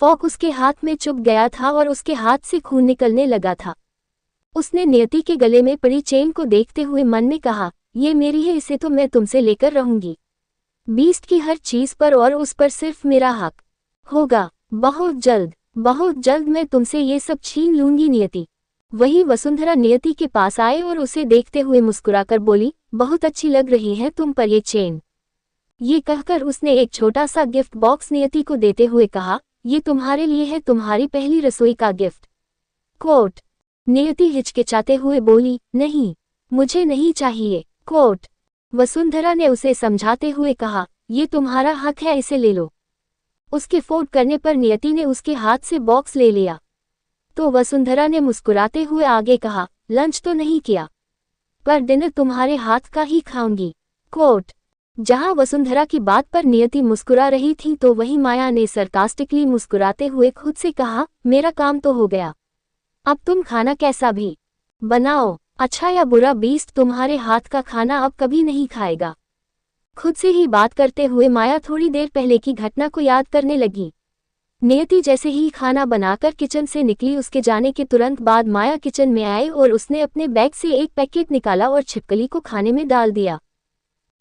[SPEAKER 1] फॉक उसके हाथ में चुभ गया था और उसके हाथ से खून निकलने लगा था। उसने नियति के गले में पड़ी चेन को देखते हुए मन में कहा, ये मेरी है, इसे तो मैं तुमसे लेकर रहूंगी। बीस्ट की हर चीज पर और उस पर सिर्फ मेरा हक होगा। बहुत जल्द मैं तुमसे ये सब छीन लूंगी नियति। वही वसुंधरा नियति के पास आए और उसे देखते हुए मुस्कुराकर बोली, बहुत अच्छी लग रही है तुम पर ये चेन। ये कहकर उसने एक छोटा सा गिफ्ट बॉक्स नियति को देते हुए कहा, ये तुम्हारे लिए है, तुम्हारी पहली रसोई का गिफ्ट। कोट। नियति हिचकिचाते हुए बोली, नहीं, मुझे नहीं चाहिए। कोट। वसुंधरा ने उसे समझाते हुए कहा, ये तुम्हारा हक है, इसे ले लो। उसके फोर्ड करने पर नियति ने उसके हाथ से बॉक्स ले लिया तो वसुंधरा ने मुस्कुराते हुए आगे कहा, लंच तो नहीं किया, पर डिनर तुम्हारे हाथ का ही खाऊंगी। कोट। जहां वसुंधरा की बात पर नियति मुस्कुरा रही थी तो वहीं माया ने सरकास्टिकली मुस्कुराते हुए खुद से कहा, मेरा काम तो हो गया, अब तुम खाना कैसा भी बनाओ, अच्छा या बुरा, बीस्ट तुम्हारे हाथ का खाना अब कभी नहीं खाएगा। खुद से ही बात करते हुए माया थोड़ी देर पहले की घटना को याद करने लगी। नियति जैसे ही खाना बनाकर किचन से निकली, उसके जाने के तुरंत बाद माया किचन में आई और उसने अपने बैग से एक पैकेट निकाला और छिपकली को खाने में डाल दिया।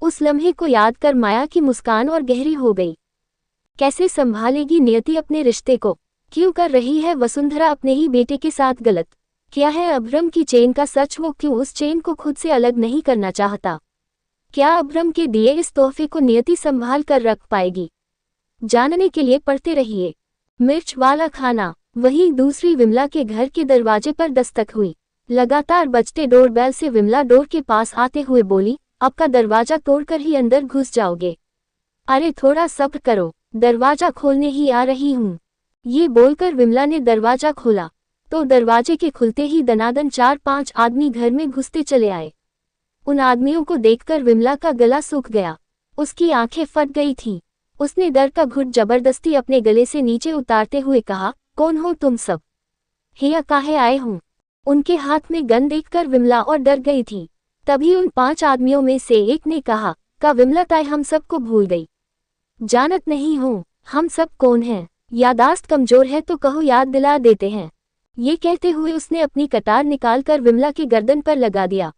[SPEAKER 1] उस लम्हे को याद कर माया की मुस्कान और गहरी हो गई। कैसे संभालेगी नियति अपने रिश्ते को? क्यों कर रही है वसुंधरा अपने ही बेटे के साथ गलत? क्या है अभ्रम की चेन का सच? वो क्यों उस चेन को खुद से अलग नहीं करना चाहता? क्या अभ्रम के दिए इस तोहफे को नियति संभाल कर रख पाएगी? जानने के लिए पढ़ते रहिए मिर्च वाला खाना। वहीं दूसरी विमला के घर के दरवाजे पर दस्तक हुई। लगातार बजते डोरबेल से विमला डोर के पास आते हुए बोली, अब का दरवाजा तोड़कर ही अंदर घुस जाओगे? अरे थोड़ा सब्र करो, दरवाजा खोलने ही आ रही हूँ। ये बोलकर विमला ने दरवाजा खोला तो दरवाजे के खुलते ही दनादन 4-5 आदमी घर में घुसते चले आए। उन आदमियों को देखकर विमला का गला सूख गया, उसकी आंखें फट गई थीं। उसने डर का घुट जबरदस्ती अपने गले से नीचे उतारते हुए कहा, कौन हो तुम सब? हिया काहे आए हूँ? उनके हाथ में गन देखकर विमला और डर गई थी। तभी उन 5 आदमियों में से एक ने कहा, का विमला ताई हम सबको भूल गई? जानत नहीं हो हम सब कौन हैं? यादाश्त कमजोर है तो कहो, याद दिला देते हैं। ये कहते हुए उसने अपनी कटार निकालकर विमला के गर्दन पर लगा दिया।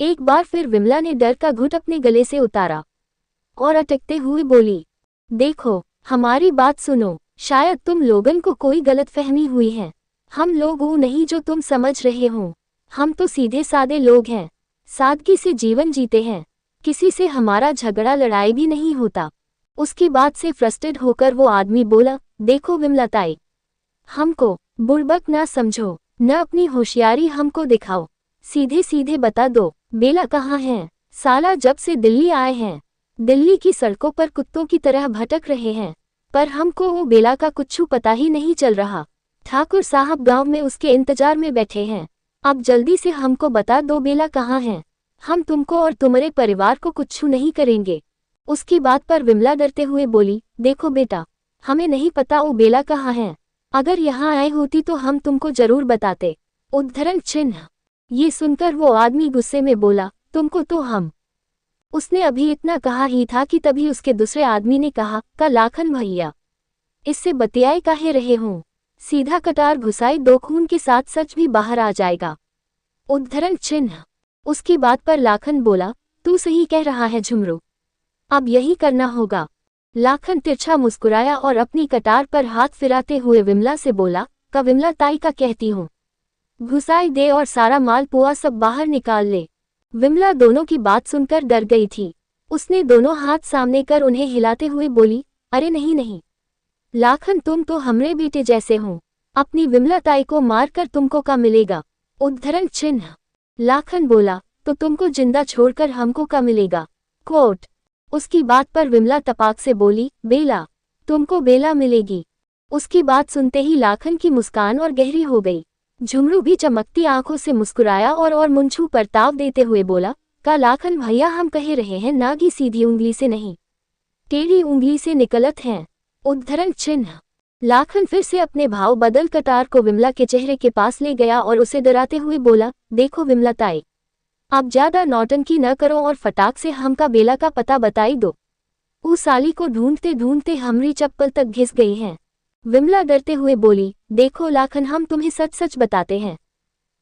[SPEAKER 1] एक बार फिर विमला ने डर का घुट अपने गले से उतारा और अटकते हुए बोली, देखो हमारी बात सुनो, शायद तुम लोगन को कोई गलतफहमी हुई है। हम लोग वो नहीं जो तुम समझ रहे हो। हम तो सीधे सादे लोग हैं, सादगी से जीवन जीते हैं। किसी से हमारा झगड़ा लड़ाई भी नहीं होता। उसकी बात से फ्रस्ट्रेट होकर वो आदमी बोला, देखो विमला ताई, हमको बुड़बक ना समझो, न अपनी होशियारी हमको दिखाओ। सीधे सीधे बता दो, बेला कहाँ है? साला जब से दिल्ली आए हैं, दिल्ली की सड़कों पर कुत्तों की तरह भटक रहे हैं, पर हमको वो बेला का कुछ पता ही नहीं चल रहा। ठाकुर साहब गांव में उसके इंतजार में बैठे हैं। अब जल्दी से हमको बता दो बेला कहाँ है। हम तुमको और तुम्हारे परिवार को कुछ नहीं करेंगे। उसकी बात पर विमला डरते हुए बोली, देखो बेटा, हमें नहीं पता वो बेला कहाँ है। अगर यहाँ आए होती तो हम तुमको जरूर बताते। उद्धरण चिन्ह। ये सुनकर वो आदमी गुस्से में बोला, तुमको तो हम। उसने अभी इतना कहा ही था कि तभी उसके दूसरे आदमी ने कहा, का लाखन भैया, इससे बतियाए काहे रहे हो? सीधा कटार घुसाई दो, खून के साथ सच भी बाहर आ जाएगा। उद्धरण चिन्ह। उसकी बात पर लाखन बोला, तू सही कह रहा है झुमरू, अब यही करना होगा। लाखन तिरछा मुस्कुराया और अपनी कटार पर हाथ फिराते हुए विमला से बोला, का विमला ताई का कहती हूँ, घुसाई दे और सारा माल पुआ सब बाहर निकाल ले। विमला दोनों की बात सुनकर डर गई थी। उसने दोनों हाथ सामने कर उन्हें हिलाते हुए बोली, अरे नहीं नहीं लाखन, तुम तो हमरे बेटे जैसे हो, अपनी विमला ताई को मारकर तुमको का मिलेगा। उद्धरण चिन्ह। लाखन बोला, तो तुमको जिंदा छोड़कर हमको का मिलेगा। कोट। उसकी बात पर विमला तपाक से बोली, बेला, तुमको बेला मिलेगी। उसकी बात सुनते ही लाखन की मुस्कान और गहरी हो गई। झुमरू भी चमकती आंखों से मुस्कुराया और मुंछू पर ताव देते हुए बोला, का लाखन भैया, हम कह रहे हैं ना कि सीधी उंगली से नहीं, टेढ़ी उंगली से निकलत हैं। उद्धरण चिन्ह। लाखन फिर से अपने भाव बदल कटार को विमला के चेहरे के पास ले गया और उसे डराते हुए बोला, देखो विमला ताई, आप ज्यादा नौटंकी न करो और फटाक से हमका बेला का पता बताई दो। उस साली को ढूंढते ढूंढते हमरी चप्पल तक घिस गई हैं। विमला डरते हुए बोली, देखो लाखन, हम तुम्हें सच सच बताते हैं।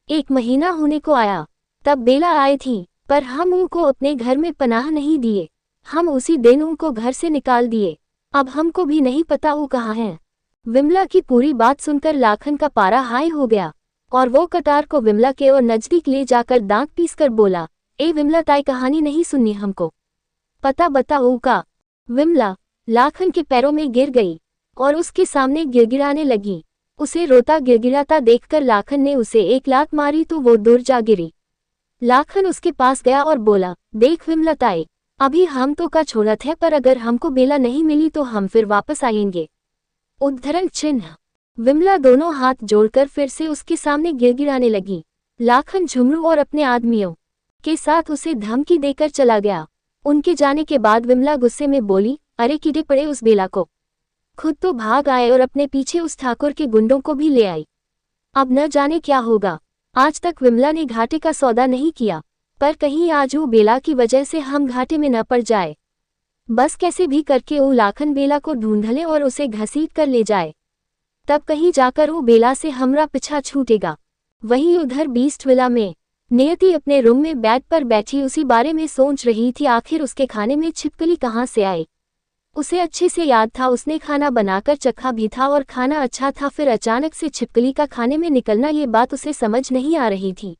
[SPEAKER 1] 1 महीना होने को आया तब बेला आई थी, पर हम उनको अपने घर में पनाह नहीं दिए। हम उसी दिन उनको घर से निकाल दिए। अब हमको भी नहीं पता वो कहाँ हैं। विमला की पूरी बात सुनकर लाखन का पारा हाई हो गया और वो कटार को विमला के और नजदीक ले जाकर दांत पीसकर बोला, ए विमला ताई, कहानी नहीं सुननी हमको, पता बताओ का। विमला लाखन के पैरों में गिर गई और उसके सामने गिड़गिड़ाने लगी। उसे रोता गिड़गिड़ाता देखकर लाखन ने उसे एक लात मारी तो वो दूर जा गिरी। लाखन उसके पास गया और बोला, देख विमला ताई, अभी हम तो का छोड़त है, पर अगर हमको बेला नहीं मिली तो हम फिर वापस आएंगे। उद्धरण चिन्ह। विमला दोनों हाथ जोड़कर फिर से उसके सामने गिड़गिड़ाने लगी। लाखन झुमरू और अपने आदमियों के साथ उसे धमकी देकर चला गया। उनके जाने के बाद विमला गुस्से में बोली, अरे कीड़े पड़े उस बेला को, खुद तो भाग आए और अपने पीछे उस ठाकुर के गुंडों को भी ले आई। अब न जाने क्या होगा। आज तक विमला ने घाटे का सौदा नहीं किया, पर कहीं आज वो बेला की वजह से हम घाटे में न पड़ जाए। बस कैसे भी करके वो लाखन बेला को ढूंढ ले और उसे घसीट कर ले जाए, तब कहीं जाकर वो बेला से हमरा पीछा छूटेगा। वहीं उधर बीस्ट विला में नियति अपने रूम में बेड पर बैठी उसी बारे में सोच रही थी। आखिर उसके खाने में छिपकली कहाँ से आई। उसे अच्छे से याद था, उसने खाना बनाकर चखा भी था और खाना अच्छा था, फिर अचानक से छिपकली का खाने में निकलना, ये बात उसे समझ नहीं आ रही थी।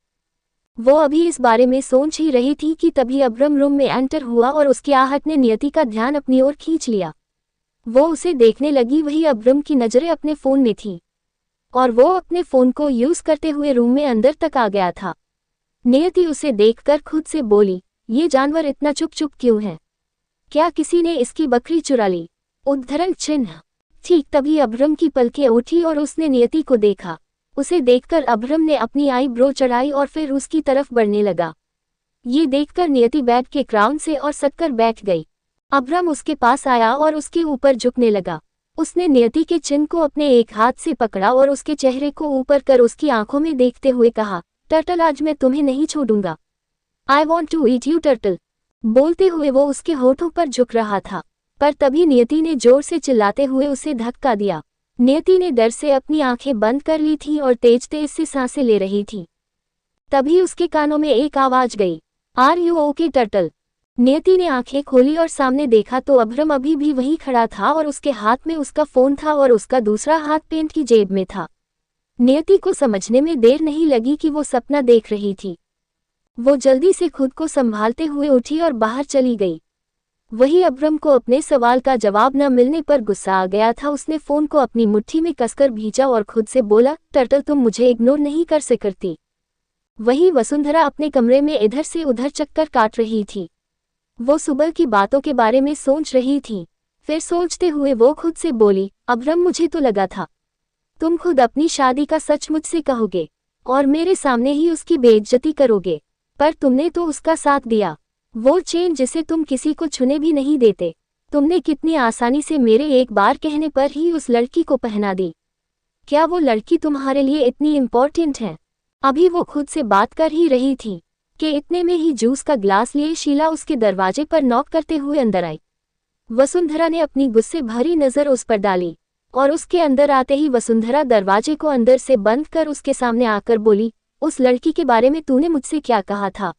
[SPEAKER 1] वो अभी इस बारे में सोच ही रही थी कि तभी अब्रम रूम में एंटर हुआ और उसकी आहट ने नियति का ध्यान अपनी ओर खींच लिया। वो उसे देखने लगी। वही अब्रम की नजरें अपने फोन में थी और वो अपने फोन को यूज करते हुए रूम में अंदर तक आ गया था। नियति उसे देखकर खुद से बोली, ये जानवर इतना चुप चुप क्यों है, क्या किसी ने इसकी बकरी चुरा ली। उद्धरण चिन्ह। ठीक तभी अब्रम की पलकें उठी और उसने नियति को देखा। उसे देखकर अब्रम ने अपनी आईब्रो चढ़ाई और फिर उसकी तरफ बढ़ने लगा। ये देखकर नियति बेड के क्राउन से और सटकर बैठ गई। अब्रम उसके पास आया और उसके ऊपर झुकने लगा। उसने नियति के चिन्ह को अपने एक हाथ से पकड़ा और उसके चेहरे को ऊपर कर उसकी आंखों में देखते हुए कहा, टर्टल, आज मैं तुम्हें नहीं छोड़ूंगा। I want to eat you turtle. बोलते हुए वो उसके होठों पर झुक रहा था, पर तभी नियति ने जोर से चिल्लाते हुए उसे धक्का दिया। नियति ने डर से अपनी आंखें बंद कर ली थी और तेज तेज से सांसें ले रही थी। तभी उसके कानों में एक आवाज गई, आर यू ओके टर्टल। नियति ने आंखें खोली और सामने देखा तो अब्रम अभी भी वहीं खड़ा था और उसके हाथ में उसका फोन था और उसका दूसरा हाथ पेंट की जेब में था। नियति को समझने में देर नहीं लगी कि वो सपना देख रही थी। वो जल्दी से खुद को संभालते हुए उठी और बाहर चली गई। वही अब्रम को अपने सवाल का जवाब न मिलने पर गुस्सा आ गया था। उसने फोन को अपनी मुट्ठी में कसकर भींचा और खुद से बोला, टर्टल, तुम मुझे इग्नोर नहीं कर सकती। वही वसुंधरा अपने कमरे में इधर से उधर चक्कर काट रही थी। वो सुबह की बातों के बारे में सोच रही थी। फिर सोचते हुए वो खुद से बोली, अब्रम, मुझे तो लगा था तुम खुद अपनी शादी का सच मुझसे कहोगे और मेरे सामने ही उसकी बेइज्जती करोगे, पर तुमने तो उसका साथ दिया। वो चेन जिसे तुम किसी को छूने भी नहीं देते, तुमने कितनी आसानी से मेरे एक बार कहने पर ही उस लड़की को पहना दी। क्या वो लड़की तुम्हारे लिए इतनी इम्पोर्टेंट है? अभी वो खुद से बात कर ही रही थी कि इतने में ही जूस का ग्लास लिए शीला उसके दरवाजे पर नॉक करते हुए अंदर आई। वसुंधरा ने अपनी गुस्से भरी नजर उस पर डाली और उसके अंदर आते ही वसुंधरा दरवाजे को अंदर से बंद कर उसके सामने आकर बोली, उस लड़की के बारे में तूने मुझसे क्या कहा था?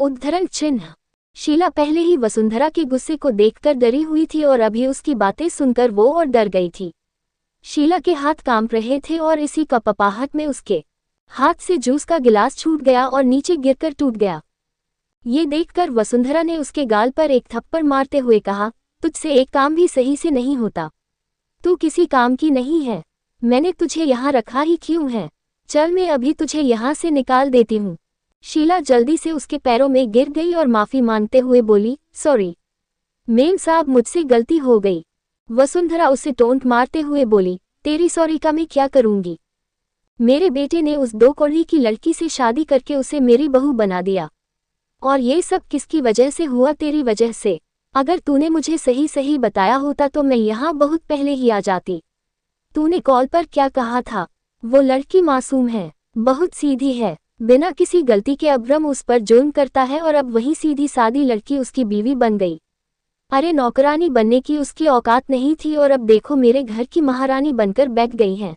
[SPEAKER 1] उद्धरण चिन्ह। शीला पहले ही वसुंधरा के गुस्से को देखकर डरी हुई थी और अभी उसकी बातें सुनकर वो और डर गई थी। शीला के हाथ कांप रहे थे और इसी कपपाहट में उसके हाथ से जूस का गिलास छूट गया और नीचे गिरकर टूट गया। ये देखकर वसुंधरा ने उसके गाल पर एक थप्पड़ मारते हुए कहा, तुझसे एक काम भी सही से नहीं होता। तू किसी काम की नहीं है। मैंने तुझे यहाँ रखा ही क्यों है? चल मैं अभी तुझे यहाँ से निकाल देती हूँ। शीला जल्दी से उसके पैरों में गिर गई और माफी मांगते हुए बोली, सॉरी मेम साहब, मुझसे गलती हो गई। वसुंधरा उसे टोंट मारते हुए बोली, तेरी सॉरी का मैं क्या करूंगी? मेरे बेटे ने उस 2 कौड़ी की लड़की से शादी करके उसे मेरी बहू बना दिया। और ये सब किसकी वजह से हुआ? तेरी वजह से। अगर तूने मुझे सही सही बताया होता तो मैं यहाँ बहुत पहले ही आ जाती। तूने कॉल पर क्या कहा था? वो लड़की मासूम है, बहुत सीधी है, बिना किसी गलती के अब्रम उस पर जुल्म करता है और अब वही सीधी सादी लड़की उसकी बीवी बन गई। अरे नौकरानी बनने की उसकी औकात नहीं थी और अब देखो मेरे घर की महारानी बनकर बैठ गई है।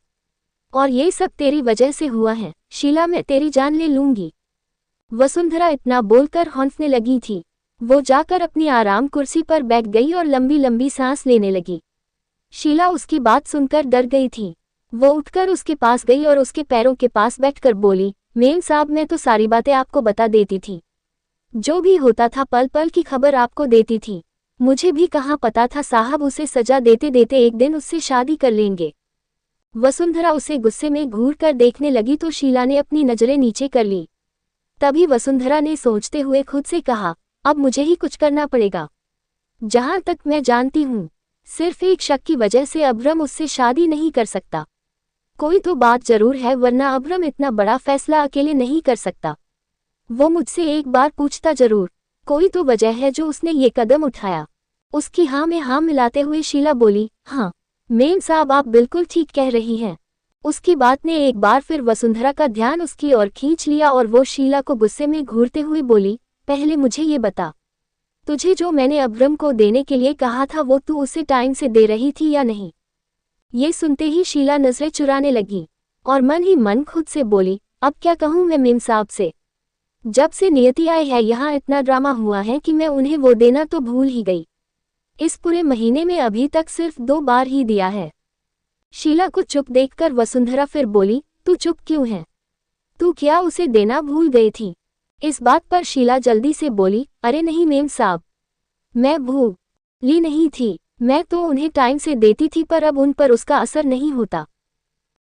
[SPEAKER 1] और ये सब तेरी वजह से हुआ है। शीला, मैं तेरी जान ले लूंगी। वसुंधरा इतना बोलकर हौंफने लगी थी। वो जाकर अपनी आराम कुर्सी पर बैठ गई और लंबी लंबी सांस लेने लगी। शीला उसकी बात सुनकर डर गई थी। वो उठकर उसके पास गई और उसके पैरों के पास बैठकर बोली, मेम साहब, मैं तो सारी बातें आपको बता देती थी। जो भी होता था पल पल की खबर आपको देती थी। मुझे भी कहाँ पता था साहब उसे सजा देते देते एक दिन उससे शादी कर लेंगे। वसुंधरा उसे गुस्से में घूर कर देखने लगी तो शीला ने अपनी नजरें नीचे कर ली। तभी वसुंधरा ने सोचते हुए खुद से कहा, अब मुझे ही कुछ करना पड़ेगा। जहां तक मैं जानती हूं, सिर्फ एक शक की वजह से अब्रम उससे शादी नहीं कर सकता। कोई तो बात जरूर है, वरना अब्रम इतना बड़ा फैसला अकेले नहीं कर सकता। वो मुझसे एक बार पूछता जरूर। कोई तो वजह है जो उसने ये कदम उठाया। उसकी हाँ में हाँ मिलाते हुए शीला बोली, हाँ मेम साहब, आप बिल्कुल ठीक कह रही हैं। उसकी बात ने एक बार फिर वसुंधरा का ध्यान उसकी ओर खींच लिया और वो शीला को गुस्से में घूरते हुए बोली, पहले मुझे ये बता, तुझे जो मैंने अब्रम को देने के लिए कहा था वो तू उसे टाइम से दे रही थी या नहीं? ये सुनते ही शीला नजरें चुराने लगी और मन ही मन खुद से बोली, अब क्या कहूँ मैं मेम साहब से। जब से नियति आई है यहाँ इतना ड्रामा हुआ है कि मैं उन्हें वो देना तो भूल ही गई। इस पूरे महीने में अभी तक सिर्फ 2 बार ही दिया है। शीला को चुप देखकर वसुंधरा फिर बोली, तू चुप क्यों है? तू क्या उसे देना भूल गई थी? इस बात पर शीला जल्दी से बोली, अरे नहीं मेम साहब, मैं भूली नहीं थी। मैं तो उन्हें टाइम से देती थी पर अब उन पर उसका असर नहीं होता।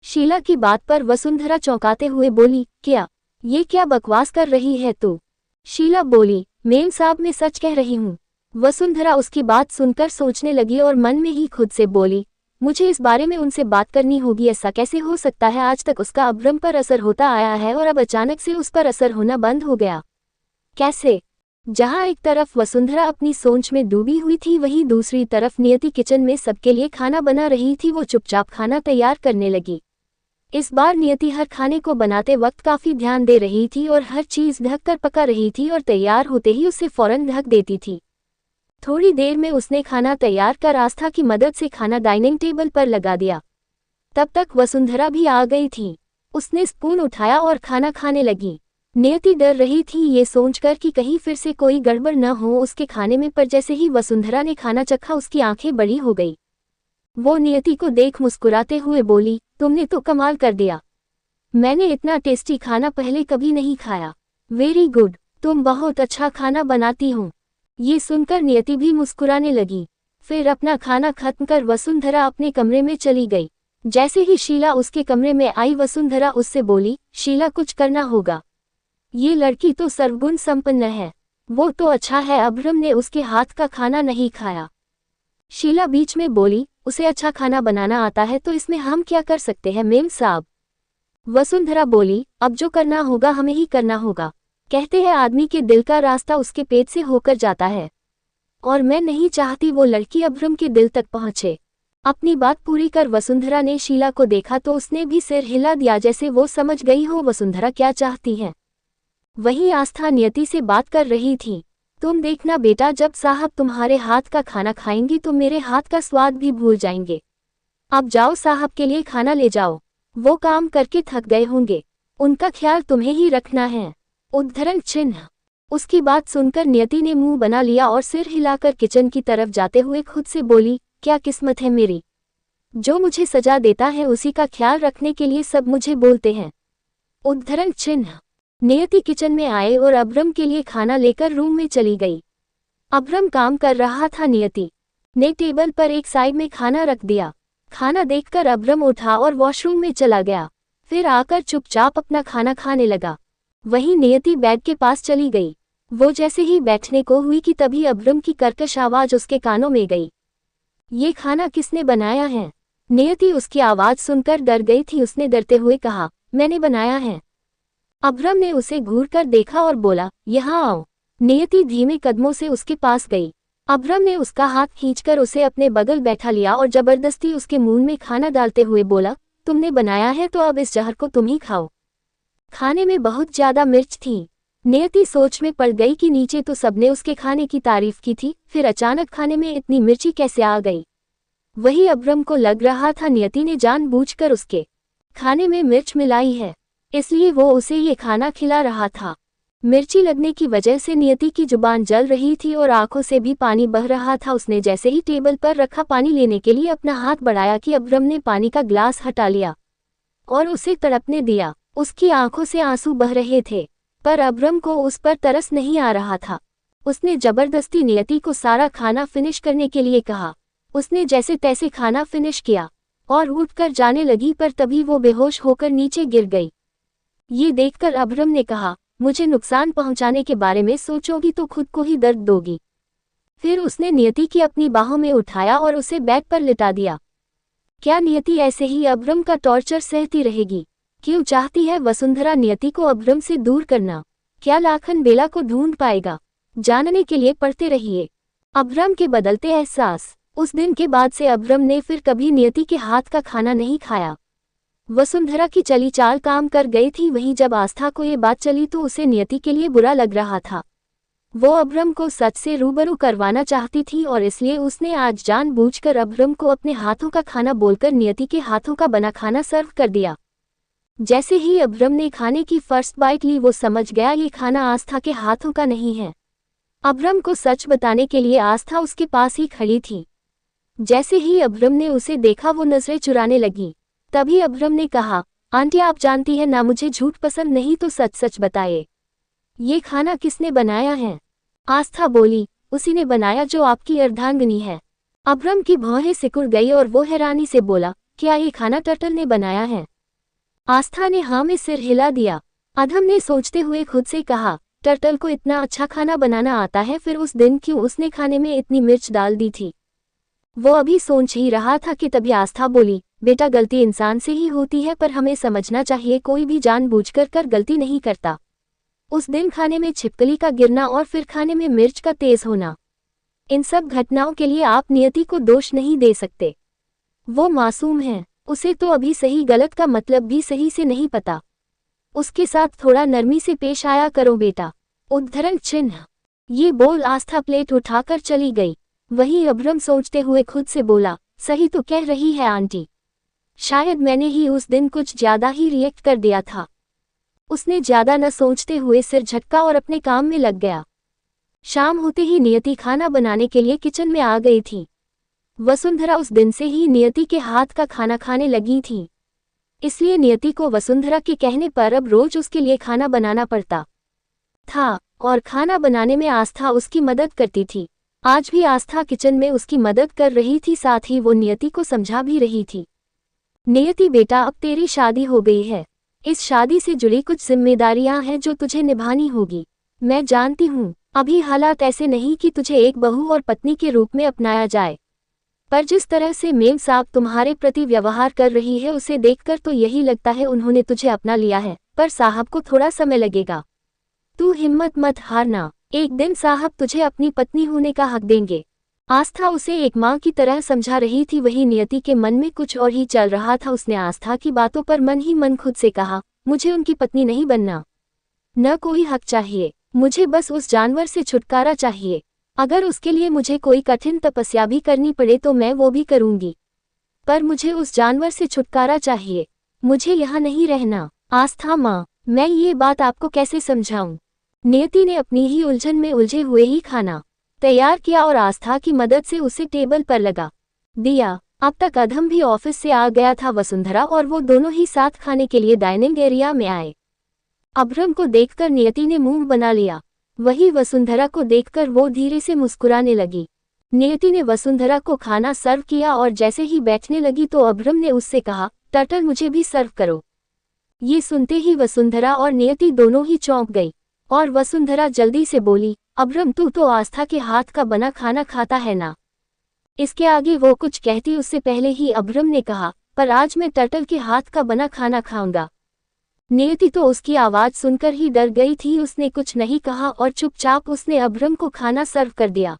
[SPEAKER 1] शीला की बात पर वसुंधरा चौंकाते हुए बोली, क्या ये क्या बकवास कर रही है तू? शीला बोली, मेम साहब, मैं सच कह रही हूँ। वसुंधरा उसकी बात सुनकर सोचने लगी और मन में ही खुद से बोली, मुझे इस बारे में उनसे बात करनी होगी। ऐसा कैसे हो सकता है? आज तक उसका अब्रम पर असर होता आया है और अब अचानक से उस पर असर होना बंद हो गया। कैसे? जहां एक तरफ वसुंधरा अपनी सोच में डूबी हुई थी, वहीं दूसरी तरफ नियति किचन में सबके लिए खाना बना रही थी। वो चुपचाप खाना तैयार करने लगी। इस बार नियति हर खाने को बनाते वक्त काफी ध्यान दे रही थी और हर चीज ढक कर पका रही थी और तैयार होते ही उसे फौरन ढक देती थी। थोड़ी देर में उसने खाना तैयार कर आस्था की मदद से खाना डाइनिंग टेबल पर लगा दिया। तब तक वसुंधरा भी आ गई थी। उसने स्पून उठाया और खाना खाने लगी। नियति डर रही थी ये सोचकर कि कहीं फिर से कोई गड़बड़ न हो उसके खाने में, पर जैसे ही वसुंधरा ने खाना चखा उसकी आंखें बड़ी हो गई। वो नियति को देख मुस्कुराते हुए बोली, तुमने तो कमाल कर दिया। मैंने इतना टेस्टी खाना पहले कभी नहीं खाया। वेरी गुड, तुम बहुत अच्छा खाना बनाती हो। ये सुनकर नियति भी मुस्कुराने लगी। फिर अपना खाना खत्म कर वसुंधरा अपने कमरे में चली गई। जैसे ही शीला उसके कमरे में आई, वसुंधरा उससे बोली, शीला, कुछ करना होगा। ये लड़की तो सर्वगुण संपन्न है। वो तो अच्छा है, अब्रम ने उसके हाथ का खाना नहीं खाया। शीला बीच में बोली, उसे अच्छा खाना बनाना आता है तो इसमें हम क्या कर सकते हैं मेम साहब? वसुंधरा बोली, अब जो करना होगा हमें ही करना होगा। कहते हैं आदमी के दिल का रास्ता उसके पेट से होकर जाता है, और मैं नहीं चाहती वो लड़की अब्रम के दिल तक पहुंचे। अपनी बात पूरी कर वसुंधरा ने शीला को देखा तो उसने भी सिर हिला दिया, जैसे वो समझ गई हो वसुंधरा क्या चाहती है। वहीं आस्था नियति से बात कर रही थी। तुम देखना बेटा, जब साहब तुम्हारे हाथ का खाना खाएंगी तो मेरे हाथ का स्वाद भी भूल जाएंगे। अब जाओ, साहब के लिए खाना ले जाओ। वो काम करके थक गए होंगे, उनका ख्याल तुम्हें ही रखना है। उद्धरण चिन्ह। उसकी बात सुनकर नियति ने मुंह बना लिया और सिर हिलाकर किचन की तरफ जाते हुए खुद से बोली, क्या किस्मत है मेरी, जो मुझे सजा देता है उसी का ख्याल रखने के लिए सब मुझे बोलते हैं। उद्धरण चिन्ह। नियति किचन में आए और अब्रम के लिए खाना लेकर रूम में चली गई। अब्रम काम कर रहा था। नियति ने टेबल पर एक साइड में खाना रख दिया। खाना देखकर अब्रम उठा और वॉशरूम में चला गया। फिर आकर चुपचाप अपना खाना खाने लगा। वहीं नियति बेड के पास चली गई। वो जैसे ही बैठने को हुई कि तभी अब्रम की कर्कश आवाज उसके कानों में गई। ये खाना किसने बनाया है? नियति उसकी आवाज सुनकर डर गई थी। उसने डरते हुए कहा, मैंने बनाया है। अब्रम ने उसे घूरकर देखा और बोला, यहाँ आओ। नियति धीमे कदमों से उसके पास गई। अब्रम ने उसका हाथ खींचकर उसे अपने बगल बैठा लिया और जबरदस्ती उसके मुंह में खाना डालते हुए बोला, तुमने बनाया है तो अब इस जहर को तुम ही खाओ। खाने में बहुत ज्यादा मिर्च थी। नियति सोच में पड़ गई कि नीचे तो सबने उसके खाने की तारीफ की थी, फिर अचानक खाने में इतनी मिर्ची कैसे आ गई। वही अब्रम को लग रहा था नियति ने जानबूझकर उसके खाने में मिर्च मिलाई है, इसलिए वो उसे ये खाना खिला रहा था। मिर्ची लगने की वजह से नियति की जुबान जल रही थी और आंखों से भी पानी बह रहा था। उसने जैसे ही टेबल पर रखा पानी लेने के लिए अपना हाथ बढ़ाया कि अब्रम ने पानी का ग्लास हटा लिया और उसे तड़पने दिया। उसकी आंखों से आंसू बह रहे थे, पर अब्रम को उस पर तरस नहीं आ रहा था। उसने जबरदस्ती नियति को सारा खाना फिनिश करने के लिए कहा। उसने जैसे तैसे खाना फिनिश किया और उठकर जाने लगी, पर तभी वो बेहोश होकर नीचे गिर गई। ये देखकर अब्रम ने कहा, मुझे नुकसान पहुंचाने के बारे में सोचोगी तो खुद को ही दर्द दोगी। फिर उसने नियति की अपनी बाहों में उठाया और उसे बेड पर लिटा दिया। क्या नियति ऐसे ही अब्रम का टॉर्चर सहती रहेगी? क्यों चाहती है वसुंधरा नियति को अब्रम से दूर करना? क्या लाखन बेला को ढूंढ पाएगा? जानने के लिए पढ़ते रहिए। अब्रम के बदलते एहसास। उस दिन के बाद से अब्रम ने फिर कभी नियति के हाथ का खाना नहीं खाया। वसुंधरा की चली चाल काम कर गई थी। वहीं जब आस्था को ये बात चली तो उसे नियति के लिए बुरा लग रहा था। वो अब्रम को सच से रूबरू करवाना चाहती थी और इसलिए उसने आज जानबूझकर अब्रम को अपने हाथों का खाना बोलकर नियति के हाथों का बना खाना सर्व कर दिया। जैसे ही अब्रम ने खाने की फर्स्ट बाइट ली, वो समझ गया ये खाना आस्था के हाथों का नहीं है। अब्रम को सच बताने के लिए आस्था उसके पास ही खड़ी थी। जैसे ही अब्रम ने उसे देखा वो नजरें चुराने लगी। तभी अब्रम ने कहा, आंटी आप जानती है ना मुझे झूठ पसंद नहीं, तो सच सच बताइए, ये खाना किसने बनाया है? आस्था बोली, उसी ने बनाया जो आपकी अर्धांगिनी है। अब्रम की भौहें सिकुड़ गई और वो हैरानी से बोला, क्या ये खाना टर्टल ने बनाया है? आस्था ने हाँ में सिर हिला दिया। अधम ने सोचते हुए खुद से कहा, टर्टल को इतना अच्छा खाना बनाना आता है, फिर उस दिन क्यों उसने खाने में इतनी मिर्च डाल दी थी? वो अभी सोच ही रहा था कि तभी आस्था बोली, बेटा गलती इंसान से ही होती है, पर हमें समझना चाहिए कोई भी जानबूझकर गलती नहीं करता। उस दिन खाने में छिपकली का गिरना और फिर खाने में मिर्च का तेज होना, इन सब घटनाओं के लिए आप नियति को दोष नहीं दे सकते। वो मासूम है, उसे तो अभी सही गलत का मतलब भी सही से नहीं पता। उसके साथ थोड़ा नरमी से पेश आया करो बेटा। उद्धरण चिन्ह। ये बोल आस्था प्लेट उठाकर चली गई। वहीं अब्रम सोचते हुए खुद से बोला, सही तो कह रही है आंटी, शायद मैंने ही उस दिन कुछ ज्यादा ही रिएक्ट कर दिया था। उसने ज्यादा न सोचते हुए सिर झटका और अपने काम में लग गया। शाम होते ही नियति खाना बनाने के लिए किचन में आ गई थी। वसुंधरा उस दिन से ही नियति के हाथ का खाना खाने लगी थी, इसलिए नियति को वसुंधरा के कहने पर अब रोज उसके लिए खाना बनाना पड़ता था और खाना बनाने में आस्था उसकी मदद करती थी। आज भी आस्था किचन में उसकी मदद कर रही थी, साथ ही वो नियति को समझा भी रही थी। नियति बेटा, अब तेरी शादी हो गई है, इस शादी से जुड़ी कुछ जिम्मेदारियां हैं जो तुझे निभानी होगी। मैं जानती हूँ अभी हालात ऐसे नहीं कि तुझे एक बहू और पत्नी के रूप में अपनाया जाए, पर जिस तरह से मेम साहब तुम्हारे प्रति व्यवहार कर रही है उसे देखकर तो यही लगता है उन्होंने तुझे अपना लिया है, पर साहब को थोड़ा समय लगेगा। तू हिम्मत मत हारना, एक दिन साहब तुझे अपनी पत्नी होने का हक देंगे। आस्था उसे एक माँ की तरह समझा रही थी। वही नियति के मन में कुछ और ही चल रहा था। उसने आस्था की बातों पर मन ही मन खुद से कहा, मुझे उनकी पत्नी नहीं बनना, न कोई हक चाहिए, मुझे बस उस जानवर से छुटकारा चाहिए। अगर उसके लिए मुझे कोई कठिन तपस्या भी करनी पड़े तो मैं वो भी करूंगी, पर मुझे उस जानवर से छुटकारा चाहिए, मुझे यहाँ नहीं रहना। आस्था माँ, मैं ये बात आपको कैसे समझाऊं? नियति ने अपनी ही उलझन में उलझे हुए ही खाना तैयार किया और आस्था की मदद से उसे टेबल पर लगा दिया। अब तक अधम भी ऑफिस से आ गया था। वसुंधरा और वो दोनों ही साथ खाने के लिए डाइनिंग एरिया में आए। अभ्रम को देखकर नियति ने मुंह बना लिया। वही वसुंधरा को देखकर वो धीरे से मुस्कुराने लगी। नियति ने वसुंधरा को खाना सर्व किया और जैसे ही बैठने लगी तो अभ्रम ने उससे कहा, टर्टल मुझे भी सर्व करो। ये सुनते ही वसुंधरा और नियति दोनों ही चौंक गई और वसुंधरा जल्दी से बोली, अभ्रम तू तो आस्था के हाथ का बना खाना खाता है ना। इसके आगे वो कुछ कहती उससे पहले ही अभ्रम ने कहा, पर आज मैं टर्टल के हाथ का बना खाना खाऊंगा। नियति तो उसकी आवाज सुनकर ही डर गई थी। उसने कुछ नहीं कहा और चुपचाप उसने अभ्रम को खाना सर्व कर दिया।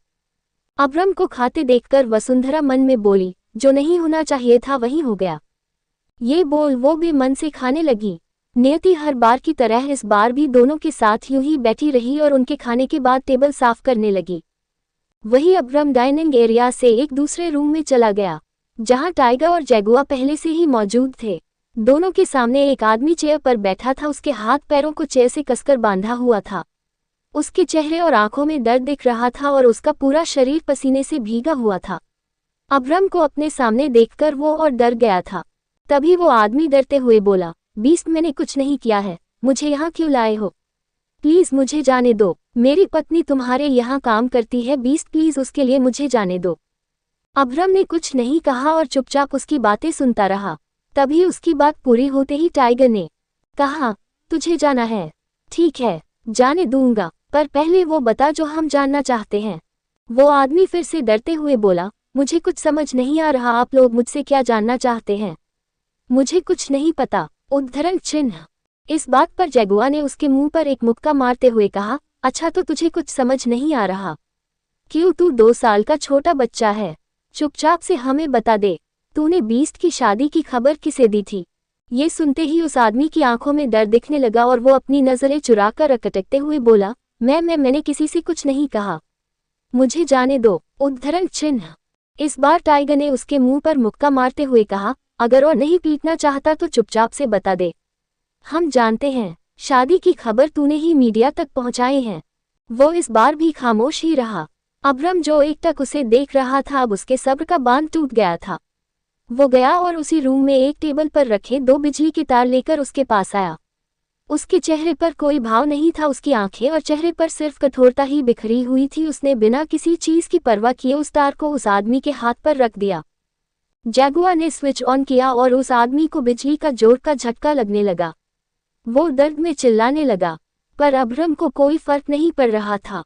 [SPEAKER 1] अभ्रम को खाते देखकर वसुंधरा मन में बोली, जो नहीं होना चाहिए था वही हो गया। ये बोल वो भी मन से खाने लगी। नियति हर बार की तरह इस बार भी दोनों के साथ यूं ही बैठी रही और उनके खाने के बाद टेबल साफ करने लगी। वही अभ्रम डाइनिंग एरिया से एक दूसरे रूम में चला गया, जहां टाइगर और जैगुआ पहले से ही मौजूद थे। दोनों के सामने एक आदमी चेयर पर बैठा था। उसके हाथ पैरों को चेयर से कसकर बांधा हुआ था। उसके चेहरे और आंखों में दर्द दिख रहा था और उसका पूरा शरीर पसीने से भीगा हुआ था। अभ्रम को अपने सामने देखकर वो और डर गया था। तभी वो आदमी डरते हुए बोला, बीस्ट मैंने कुछ नहीं किया है, मुझे यहाँ क्यों लाए हो? प्लीज मुझे जाने दो, मेरी पत्नी तुम्हारे यहाँ काम करती है, बीस्ट प्लीज उसके लिए मुझे जाने दो। अभ्रम ने कुछ नहीं कहा और चुपचाप उसकी बातें सुनता रहा। तभी उसकी बात पूरी होते ही टाइगर ने कहा, तुझे जाना है? ठीक है, जाने दूंगा, पर पहले वो बता जो हम जानना चाहते हैं। वो आदमी फिर से डरते हुए बोला, मुझे कुछ समझ नहीं आ रहा, आप लोग मुझसे क्या जानना चाहते हैं? मुझे कुछ नहीं पता। उद्धरण चिन्ह। इस बात पर जैगुआ ने उसके मुंह पर एक मुक्का मारते हुए कहा, अच्छा तो तुझे कुछ समझ नहीं आ रहा? क्यों, तू 2 साल का छोटा बच्चा है, चुपचाप से हमें बता दे, तूने बीस्ट की शादी की खबर किसे दी थी? ये सुनते ही उस आदमी की आंखों में डर दिखने लगा और वो अपनी नजरें चुराकर अकटकते हुए बोला, मैंने किसी से कुछ नहीं कहा, मुझे जाने दो। उद्धरण चिन्ह। इस बार टाइगर ने उसके मुंह पर मुक्का मारते हुए कहा, अगर और नहीं पीटना चाहता तो चुपचाप से बता दे, हम जानते हैं शादी की खबर तूने ही मीडिया तक पहुंचाई है। वो इस बार भी खामोश ही रहा। अभ्रम जो एकटक उसे देख रहा था, अब उसके सब्र का बांध टूट गया था। वो गया और उसी रूम में एक टेबल पर रखे 2 बिजली के तार लेकर उसके पास आया। उसके चेहरे पर कोई भाव नहीं था, उसकी आंखें और चेहरे पर सिर्फ कठोरता ही बिखरी हुई थी। उसने बिना किसी चीज की परवाह किए उस तार को उस आदमी के हाथ पर रख दिया। जैगुआ ने स्विच ऑन किया और उस आदमी को बिजली का जोर का झटका लगने लगा। वो दर्द में चिल्लाने लगा, पर अभ्रम को कोई फर्क नहीं पड़ रहा था।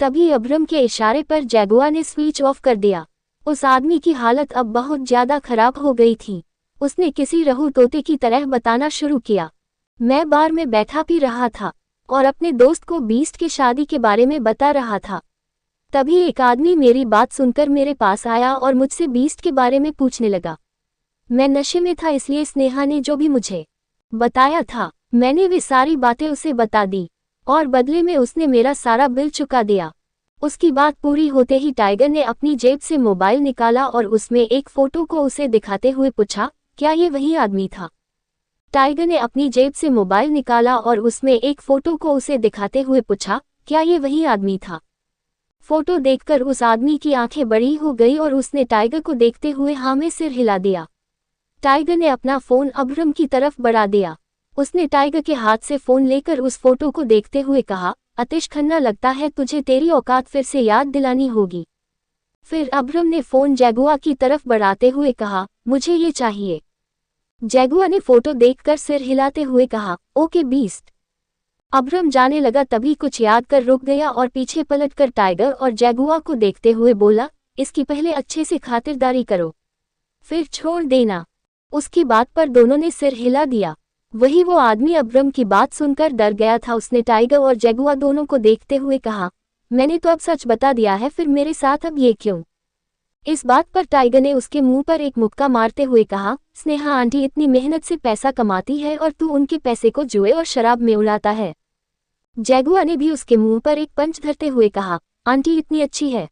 [SPEAKER 1] तभी अभ्रम के इशारे पर जैगुआ ने स्विच ऑफ कर दिया। उस आदमी की हालत अब बहुत ज्यादा खराब हो गई थी। उसने किसी रहू तोते की तरह बताना शुरू किया, मैं बार में बैठा पी रहा था और अपने दोस्त को बीस्ट की शादी के बारे में बता रहा था। तभी एक आदमी मेरी बात सुनकर मेरे पास आया और मुझसे बीस्ट के बारे में पूछने लगा। मैं नशे में था, इसलिए स्नेहा ने जो भी मुझे बताया था मैंने वे सारी बातें उसे बता दी और बदले में उसने मेरा सारा बिल चुका दिया। उसकी बात पूरी होते ही टाइगर ने अपनी जेब से मोबाइल निकाला और उसमें एक फोटो को उसे दिखाते हुए पूछा, क्या ये वही आदमी था? टाइगर ने अपनी जेब से मोबाइल निकाला और उसमें एक फोटो को उसे दिखाते हुए पूछा, क्या ये वही आदमी था? फोटो देखकर उस आदमी की आंखें बड़ी हो गई और उसने टाइगर को देखते हुए हाँ में सिर हिला दिया। टाइगर ने अपना फोन अभ्रम की तरफ बढ़ा दिया। उसने टाइगर के हाथ से फोन लेकर उस फोटो को देखते हुए कहा, अतिश खन्ना, लगता है तुझे तेरी औकात फिर से याद दिलानी होगी। फिर अभ्रम ने फोन जैगुआ की तरफ बढ़ाते हुए कहा, मुझे ये चाहिए। जैगुआ ने फोटो देखकर सिर हिलाते हुए कहा, ओके बीस्ट। अभ्रम जाने लगा, तभी कुछ याद कर रुक गया और पीछे पलटकर टाइगर और जैगुआ को देखते हुए बोला, इसकी पहले अच्छे से खातिरदारी करो, फिर छोड़ देना। उसकी बात पर दोनों ने सिर हिला दिया। वही वो आदमी अभ्रम की बात सुनकर डर गया था। उसने टाइगर और जैगुआ दोनों को देखते हुए कहा, मैंने तो अब सच बता दिया है, फिर मेरे साथ अब ये क्यों? इस बात पर टाइगर ने उसके मुंह पर एक मुक्का मारते हुए कहा, स्नेहा आंटी इतनी मेहनत से पैसा कमाती है और तू उनके पैसे को जुए और शराब में उड़ाता है। जैगुआ ने भी उसके मुंह पर एक पंच धरते हुए कहा, आंटी इतनी अच्छी है,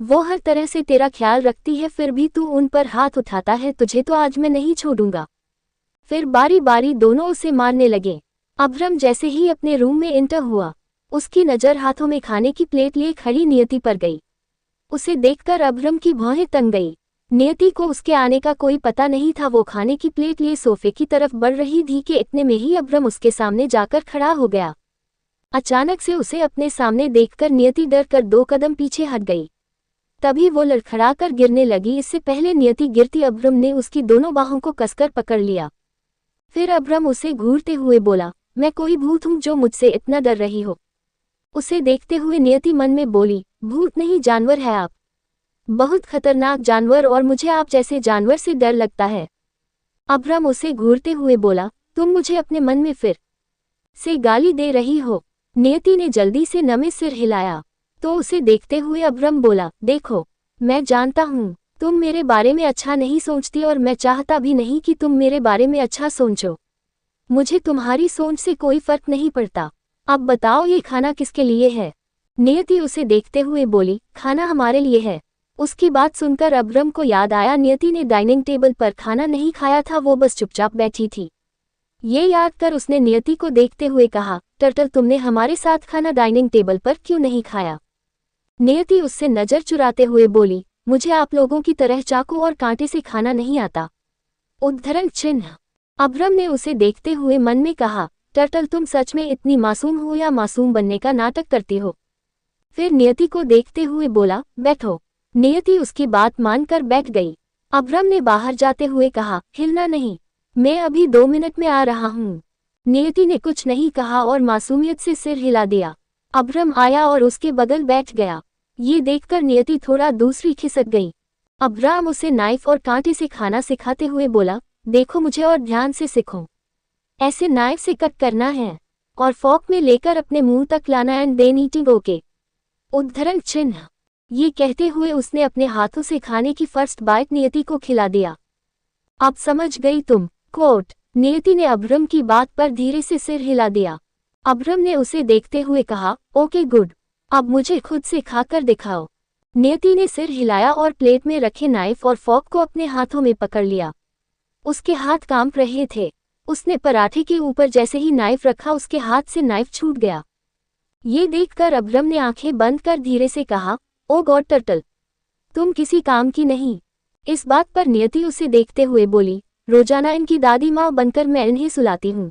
[SPEAKER 1] वो हर तरह से तेरा ख्याल रखती है, फिर भी तू उन पर हाथ उठाता है, तुझे तो आज मैं नहीं छोड़ूंगा। फिर बारी बारी दोनों उसे मारने लगे। अभ्रम जैसे ही अपने रूम में एंटर हुआ, उसकी नज़र हाथों में खाने की प्लेट लिए खड़ी नियति पर गई। उसे देखकर अभ्रम की भौहें तंग गई। नियति को उसके आने का कोई पता नहीं था। वो खाने की प्लेट लिए सोफे की तरफ बढ़ रही थी कि इतने में ही अब्रम उसके सामने जाकर खड़ा हो गया। अचानक से उसे अपने सामने देखकर नियति डर कर 2 कदम पीछे हट गई। तभी वो लड़खड़ाकर गिरने लगी। इससे पहले नियति गिरती अब्रम ने उसकी दोनों बाहों को कसकर पकड़ लिया। फिर अब्रम उसे घूरते हुए बोला, मैं कोई भूत हूँ जो मुझसे इतना डर रही हो? उसे देखते हुए नियति मन में बोली, भूत नहीं, जानवर है आप, बहुत खतरनाक जानवर, और मुझे आप जैसे जानवर से डर लगता है। अब्रम उसे घूरते हुए बोला, तुम मुझे अपने मन में फिर से गाली दे रही हो। नियति ने जल्दी से नमे सिर हिलाया तो उसे देखते हुए अब्रम बोला, देखो, मैं जानता हूँ तुम मेरे बारे में अच्छा नहीं सोचती और मैं चाहता भी नहीं कि तुम मेरे बारे में अच्छा सोचो। मुझे तुम्हारी सोच से कोई फर्क नहीं पड़ता। अब बताओ ये खाना किसके लिए है? नियति उसे देखते हुए बोली, खाना हमारे लिए है। उसकी बात सुनकर अब्रम को याद आया नियति ने डाइनिंग टेबल पर खाना नहीं खाया था, वो बस चुपचाप बैठी थी। ये याद कर उसने नियति को देखते हुए कहा, टर्टल, तुमने हमारे साथ खाना डाइनिंग टेबल पर क्यों नहीं खाया? नियति उससे नजर चुराते हुए बोली, मुझे आप लोगों की तरह चाकू और कांटे से खाना नहीं आता। उद्धरण चिन्ह। अब्रम ने उसे देखते हुए मन में कहा, टर्टल, तुम सच में इतनी मासूम हो या मासूम बनने का नाटक करती हो? फिर नियति को देखते हुए बोला, बैठो। नियति उसकी बात मानकर बैठ गई। अब्रम ने बाहर जाते हुए कहा, हिलना नहीं, मैं अभी 2 मिनट में आ रहा हूँ। नियति ने कुछ नहीं कहा और मासूमियत से सिर हिला दिया। अब्रम आया और उसके बगल बैठ गया। ये देखकर नियति थोड़ा दूसरी खिसक गई। अब्राम उसे नाइफ और कांटे से खाना सिखाते हुए बोला, देखो मुझे और ध्यान से सीखो। ऐसे नाइफ से कट करना है और फॉर्क में लेकर अपने मुंह तक लाना एंड देन ईटिंग ओके। उद्धरण चिन्ह। ये कहते हुए उसने अपने हाथों से खाने की फर्स्ट बाइट नियति को खिला दिया। अब समझ गई तुम? कोट। नियति ने अब्रम की बात पर धीरे से सिर हिला दिया। अब्रम ने उसे देखते हुए कहा, ओके गुड, अब मुझे खुद से खाकर दिखाओ। नियति ने सिर हिलाया और प्लेट में रखे नाइफ और फॉर्क को अपने हाथों में पकड़ लिया। उसके हाथ कांप रहे थे। उसने पराठे के ऊपर जैसे ही नाइफ रखा उसके हाथ से नाइफ छूट गया। ये देखकर अब्रम ने आंखें बंद कर धीरे से कहा, ओ गॉड टर्टल, तुम किसी काम की नहीं। इस बात पर नियति उसे देखते हुए बोली, रोजाना इनकी दादी माँ बनकर मैं इन्हें सुलाती हूँ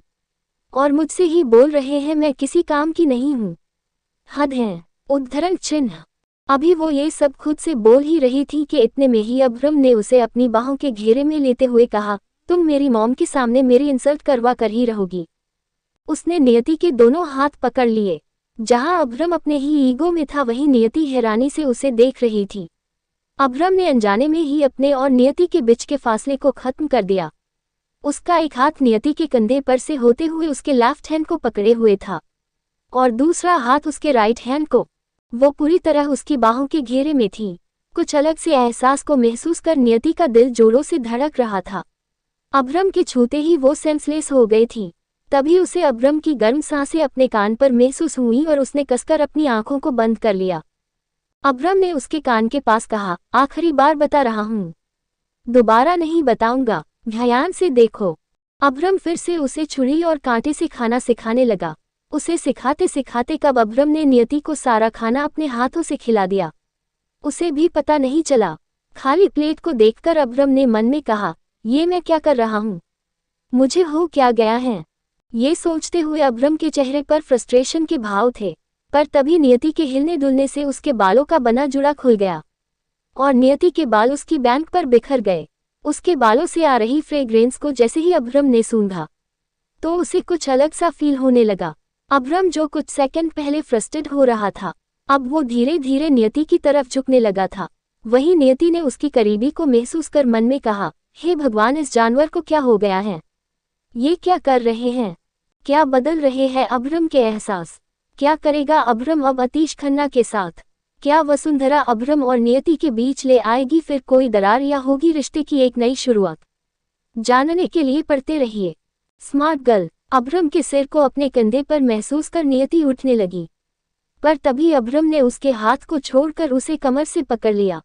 [SPEAKER 1] और मुझसे ही बोल रहे हैं मैं किसी काम की नहीं हूँ। हद है। उद्धरण चिन्ह। अभी वो ये सब खुद से बोल ही रही थी कि इतने में ही अब्रम ने उसे अपनी बाहों के घेरे में लेते हुए कहा, तुम मेरी मॉम के सामने मेरी इंसल्ट करवा कर ही रहोगी। उसने नियति के दोनों हाथ पकड़ लिए। जहां अब्रम अपने ही ईगो में था वहीं नियति हैरानी से उसे देख रही थी। अब्रम ने अनजाने में ही अपने और नियति के बीच के फासले को खत्म कर दिया। उसका एक हाथ नियति के कंधे पर से होते हुए उसके लेफ्ट हैंड को पकड़े हुए था और दूसरा हाथ उसके राइट हैंड को। वो पूरी तरह उसकी बाहों के घेरे में थी। कुछ अलग से एहसास को महसूस कर नियति का दिल जोरों से धड़क रहा था। अब्रम के छूते ही वो सेंसलेस हो गई थी। तभी उसे अब्रम की गर्म सांसें अपने कान पर महसूस हुई और उसने कसकर अपनी आंखों को बंद कर लिया। अब्रम ने उसके कान के पास कहा, आखिरी बार बता रहा हूँ, दोबारा नहीं बताऊंगा, ध्यान से देखो। अब्रम फिर से उसे छुरी और कांटे से खाना सिखाने लगा। उसे सिखाते सिखाते कब अब्रम ने नियति को सारा खाना अपने हाथों से खिला दिया उसे भी पता नहीं चला। खाली प्लेट को देखकर अब्रम ने मन में कहा, ये मैं क्या कर रहा हूँ, मुझे हो क्या गया है। ये सोचते हुए अब्रम के चेहरे पर फ्रस्ट्रेशन के भाव थे। पर तभी नियति के हिलने डुलने से उसके बालों का बना जुड़ा खुल गया और नियति के बाल उसकी बैंक पर बिखर गए। उसके बालों से आ रही फ्रेग्रेंस को जैसे ही अब्रम ने सूंघा तो उसे कुछ अलग सा फील होने लगा। अब्रम जो कुछ सेकंड पहले फ्रस्ट्रेट हो रहा था, अब वो धीरे धीरे नियति की तरफ झुकने लगा था। वहीं नियति ने उसकी करीबी को महसूस कर मन में कहा, हे भगवान, इस जानवर को क्या हो गया है? ये क्या कर रहे हैं? क्या बदल रहे हैं अब्रम के एहसास? क्या करेगा अब्रम अब अतीश खन्ना के साथ? क्या वसुंधरा अब्रम और नियति के बीच ले आएगी फिर कोई दरार या होगी रिश्ते की एक नई शुरुआत? जानने के लिए पढ़ते रहिए स्मार्ट गर्ल। अब्रम के सिर को अपने कंधे पर महसूस कर नियति उठने लगी, पर तभी अब्रम ने उसके हाथ को छोड़कर उसे कमर से पकड़ लिया।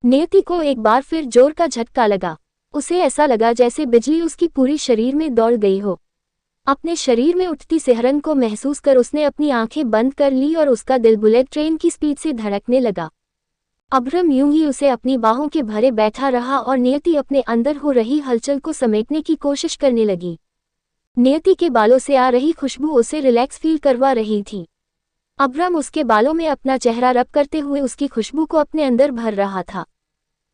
[SPEAKER 1] नियति को एक बार फिर जोर का झटका लगा। उसे ऐसा लगा जैसे बिजली उसकी पूरी शरीर में दौड़ गई हो। अपने शरीर में उठती सिहरन को महसूस कर उसने अपनी आंखें बंद कर ली और उसका दिल बुलेट ट्रेन की स्पीड से धड़कने लगा। अब्रम यूं ही उसे अपनी बाहों के भरे बैठा रहा और नियति अपने अंदर हो रही हलचल को समेटने की कोशिश करने लगी। नियति के बालों से आ रही खुशबू उसे रिलैक्स फील करवा रही थी। अब्रम उसके बालों में अपना चेहरा रब करते हुए उसकी खुशबू को अपने अंदर भर रहा था,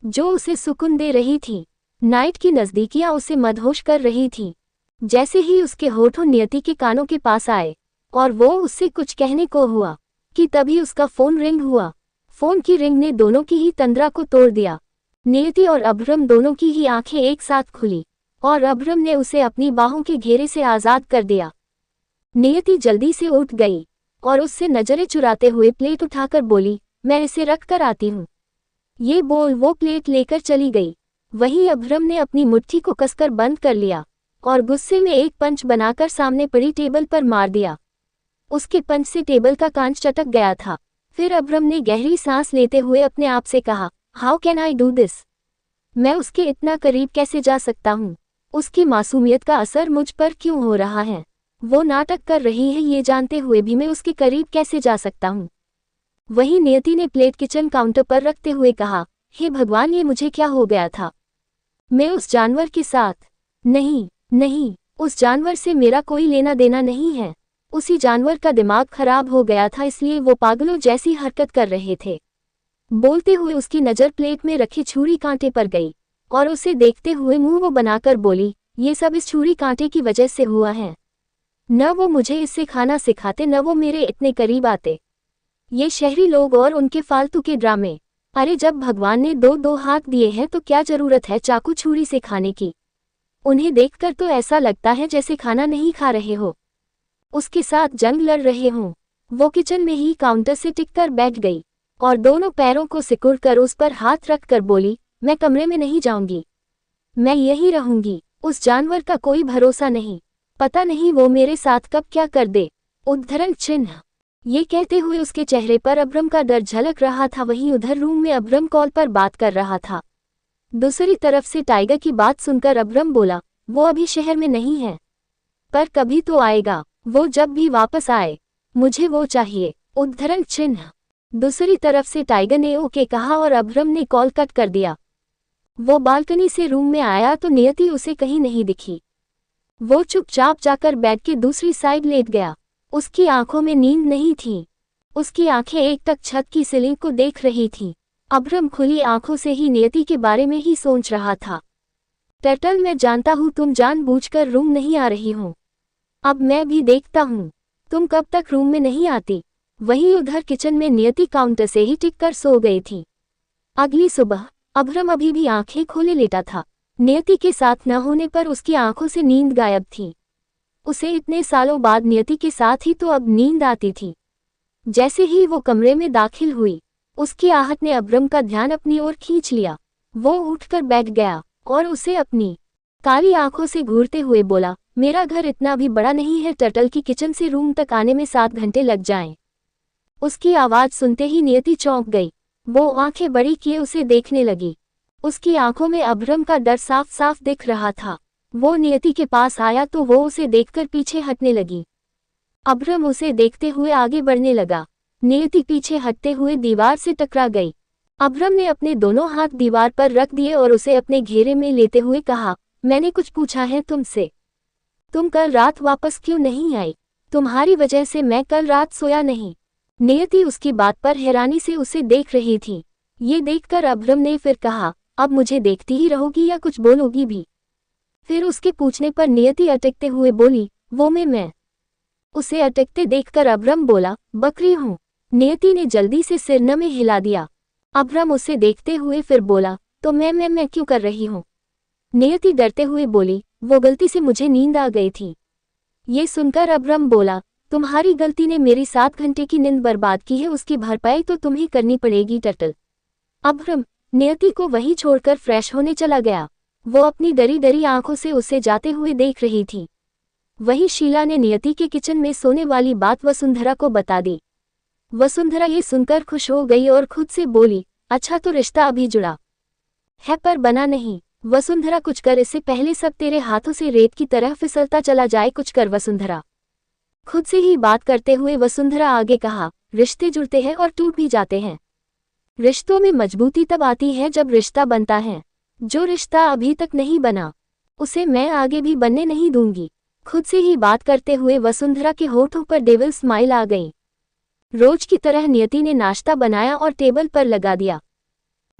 [SPEAKER 1] जो उसे सुकून दे रही थी। नाइट की नज़दीकियां उसे मदहोश कर रही थी। जैसे ही उसके होठों नियति के कानों के पास आए और वो उससे कुछ कहने को हुआ कि तभी उसका फोन रिंग हुआ। फोन की रिंग ने दोनों की ही तंद्रा को तोड़ दिया। नियति और अब्रम दोनों की ही आंखें एक साथ खुली और अब्रम ने उसे अपनी बाहों के घेरे से आज़ाद कर दिया। नियति जल्दी से उठ गई और उससे नजरें चुराते हुए प्लेट उठाकर बोली, मैं इसे रख कर आती हूँ। ये बोल वो प्लेट लेकर चली गई। वहीं अब्रम ने अपनी मुट्ठी को कसकर बंद कर लिया और गुस्से में एक पंच बनाकर सामने पड़ी टेबल पर मार दिया। उसके पंच से टेबल का कांच चटक गया था। फिर अब्रम ने गहरी सांस लेते हुए अपने आप से कहा, how can I do this? मैं उसके इतना करीब कैसे जा सकता हूँ? उसकी मासूमियत का असर मुझ पर क्यों हो रहा है? वो नाटक कर रही है ये जानते हुए भी मैं उसके करीब कैसे जा सकता हूँ? वहीं नियति ने प्लेट किचन काउंटर पर रखते हुए कहा, हे भगवान, ये मुझे क्या हो गया था? मैं उस जानवर के साथ नहीं, उस जानवर से मेरा कोई लेना देना नहीं है। उसी जानवर का दिमाग खराब हो गया था, इसलिए वो पागलों जैसी हरकत कर रहे थे। बोलते हुए उसकी नज़र प्लेट में रखी छुरी कांटे पर गई और उसे देखते हुए मुंह वो बनाकर बोली, ये सब इस छुरी कांटे की वजह से हुआ है। न वो मुझे इससे खाना सिखाते, न वो मेरे इतने करीब आते। ये शहरी लोग और उनके फालतू के ड्रामे। अरे जब भगवान ने दो हाथ दिए हैं तो क्या जरूरत है चाकू छुरी से खाने की? उन्हें देखकर तो ऐसा लगता है जैसे खाना नहीं खा रहे हो, उसके साथ जंग लड़ रहे हों। वो किचन में ही काउंटर से टिककर बैठ गई और दोनों पैरों को सिकुड़कर उस पर हाथ रखकर बोली, मैं कमरे में नहीं जाऊंगी, मैं यहीं रहूंगी। उस जानवर का कोई भरोसा नहीं, पता नहीं वो मेरे साथ कब क्या कर दे। उद्धरण चिन्ह। ये कहते हुए उसके चेहरे पर अब्रम का डर झलक रहा था। वहीं उधर रूम में अब्रम कॉल पर बात कर रहा था। दूसरी तरफ से टाइगर की बात सुनकर अब्रम बोला, वो अभी शहर में नहीं है, पर कभी तो आएगा। वो जब भी वापस आए मुझे वो चाहिए। उद्धरण चिन्ह। दूसरी तरफ से टाइगर ने ओके कहा और अब्रम ने कॉल कट कर दिया। वो बालकनी से रूम में आया तो नियति उसे कहीं नहीं दिखी। वो चुपचाप जाकर बेड के दूसरी साइड लेट गया। उसकी आंखों में नींद नहीं थी, उसकी आंखें एकटक छत की सीलिंग को देख रही थीं। अब्रम खुली आंखों से ही नियति के बारे में ही सोच रहा था। टर्टल, मैं जानता हूँ तुम जानबूझकर रूम नहीं आ रही हो। अब मैं भी देखता हूँ तुम कब तक रूम में नहीं आती। वहीं उधर किचन में नियति काउंटर से ही टिककर सो गई थी। अगली सुबह अब्रम अभी भी आंखें खोले लेटा था। नियति के साथ न होने पर उसकी आंखों से नींद गायब थी। उसे इतने सालों बाद नियति के साथ ही तो अब नींद आती थी। जैसे ही वो कमरे में दाखिल हुई, उसकी आहट ने अब्रम का ध्यान अपनी ओर खींच लिया। वो उठकर बैठ गया और उसे अपनी काली आंखों से घूरते हुए बोला, मेरा घर इतना भी बड़ा नहीं है टर्टल की किचन से रूम तक आने में 7 घंटे लग जाएं। उसकी आवाज़ सुनते ही नियति चौंक गई। वो आंखें बड़ी किए उसे देखने लगी। उसकी आंखों में अब्रम का डर साफ साफ दिख रहा था। वो नियति के पास आया तो वो उसे देखकर पीछे हटने लगी। अब्रम उसे देखते हुए आगे बढ़ने लगा। नियति पीछे हटते हुए दीवार से टकरा गई। अब्रम ने अपने दोनों हाथ दीवार पर रख दिए और उसे अपने घेरे में लेते हुए कहा, मैंने कुछ पूछा है तुमसे? तुम कल रात वापस क्यों नहीं आई? तुम्हारी वजह से मैं कल रात सोया नहीं। नियति उसकी बात पर हैरानी से उसे देख रही थी। ये देखकर अब्रम ने फिर कहा, अब मुझे देखती ही रहोगी या कुछ बोलोगी भी? फिर उसके पूछने पर नियति अटकते हुए बोली, वो मैं। उसे अटकते देखकर अब्रम बोला, बकरी हूँ। नियति ने जल्दी से सिर न में हिला दिया। अब्रम उसे देखते हुए फिर बोला, तो मैं क्यों कर रही हूँ? नियति डरते हुए बोली, वो गलती से मुझे नींद आ गई थी। ये सुनकर अब्रम बोला, तुम्हारी गलती ने मेरी 7 घंटे की नींद बर्बाद की है, उसकी भरपाई तो तुम्हें करनी पड़ेगी टर्टल। अब्रम नियति को वहीं छोड़कर फ्रेश होने चला गया। वो अपनी डरी डरी आंखों से उसे जाते हुए देख रही थी। वहीं शीला ने नियति के किचन में सोने वाली बात वसुंधरा को बता दी। वसुंधरा ये सुनकर खुश हो गई और खुद से बोली, अच्छा तो रिश्ता अभी जुड़ा है पर बना नहीं। वसुंधरा कुछ कर, इससे पहले सब तेरे हाथों से रेत की तरह फिसलता चला जाए, कुछ कर वसुंधरा। खुद से ही बात करते हुए वसुंधरा आगे कहा, रिश्ते जुड़ते हैं और टूट भी जाते हैं, रिश्तों में मजबूती तब आती है जब रिश्ता बनता है। जो रिश्ता अभी तक नहीं बना, उसे मैं आगे भी बनने नहीं दूंगी। खुद से ही बात करते हुए वसुंधरा के होठों पर डेविल स्माइल आ गई। रोज की तरह नियति ने नाश्ता बनाया और टेबल पर लगा दिया।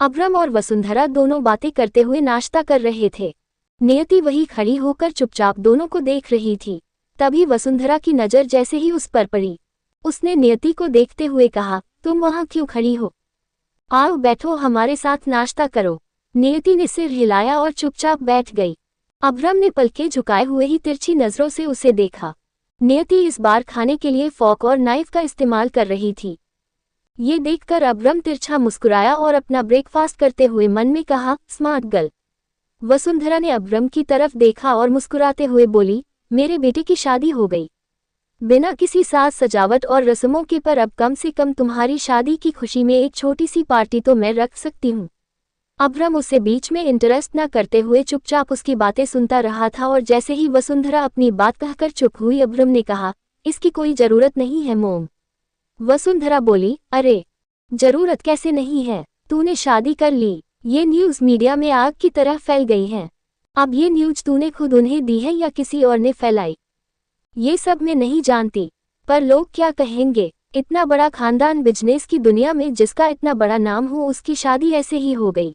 [SPEAKER 1] अब्रम और वसुंधरा दोनों बातें करते हुए नाश्ता कर रहे थे। नियति वही खड़ी होकर चुपचाप दोनों को देख रही थी। तभी वसुंधरा की नज़र जैसे ही उस पर पड़ी, उसने नियति को देखते हुए कहा, तुम वहां क्यों खड़ी हो? आओ बैठो, हमारे साथ नाश्ता करो। नियति ने सिर हिलाया और चुपचाप बैठ गई। अब्रम ने पलकें झुकाए हुए ही तिरछी नजरों से उसे देखा। नियति इस बार खाने के लिए फॉर्क और नाइफ का इस्तेमाल कर रही थी। ये देखकर अब्रम तिरछा मुस्कुराया और अपना ब्रेकफास्ट करते हुए मन में कहा, स्मार्ट गर्ल। वसुंधरा ने अब्रम की तरफ देखा और मुस्कुराते हुए बोली, मेरे बेटे की शादी हो गई। बिना किसी साज सजावट और रस्मों के, पर अब कम से कम तुम्हारी शादी की खुशी में एक छोटी सी पार्टी तो मैं रख सकती हूँ। अब्रम उसे बीच में इंटरेस्ट न करते हुए चुपचाप उसकी बातें सुनता रहा था और जैसे ही वसुंधरा अपनी बात कहकर चुप हुई, अब्रम ने कहा, इसकी कोई जरूरत नहीं है मोम। वसुंधरा बोली, अरे जरूरत कैसे नहीं है, तूने शादी कर ली। ये न्यूज़ मीडिया में आग की तरह फैल गई है। अब ये न्यूज़ तूने खुद उन्हें दी है या किसी और ने फैलाई, ये सब मैं नहीं जानती, पर लोग क्या कहेंगे। इतना बड़ा खानदान बिजनेस की दुनिया में जिसका इतना बड़ा नाम हो, उसकी शादी ऐसे ही हो गई।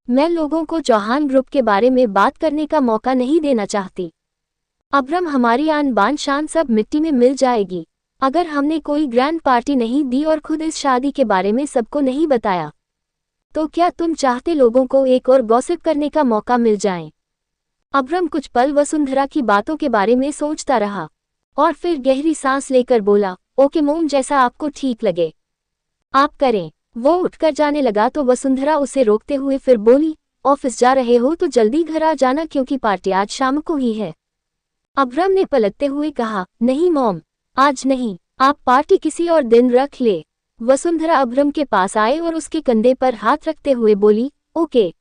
[SPEAKER 1] मैं लोगों को चौहान ग्रुप के बारे में बात करने का मौका नहीं देना चाहती। अब्रम, हमारी आन बान शान सब मिट्टी में मिल जाएगी अगर हमने कोई ग्रैंड पार्टी नहीं दी और खुद इस शादी के बारे में सबको नहीं बताया। तो क्या तुम चाहते लोगों को एक और गॉसिप करने का मौका मिल जाए? अब्रम कुछ पल वसुंधरा की बातों के बारे में सोचता रहा और फिर गहरी सांस लेकर बोला, ओके मोम, जैसा आपको ठीक लगे आप करें। वो उठकर जाने लगा तो वसुंधरा उसे रोकते हुए फिर बोली, ऑफिस जा रहे हो तो जल्दी घर आ जाना क्योंकि पार्टी आज शाम को ही है। अब्रम ने पलटते हुए कहा, नहीं मॉम, आज नहीं, आप पार्टी किसी और दिन रख ले। वसुंधरा अब्रम के पास आए और उसके कंधे पर हाथ रखते हुए बोली, ओके,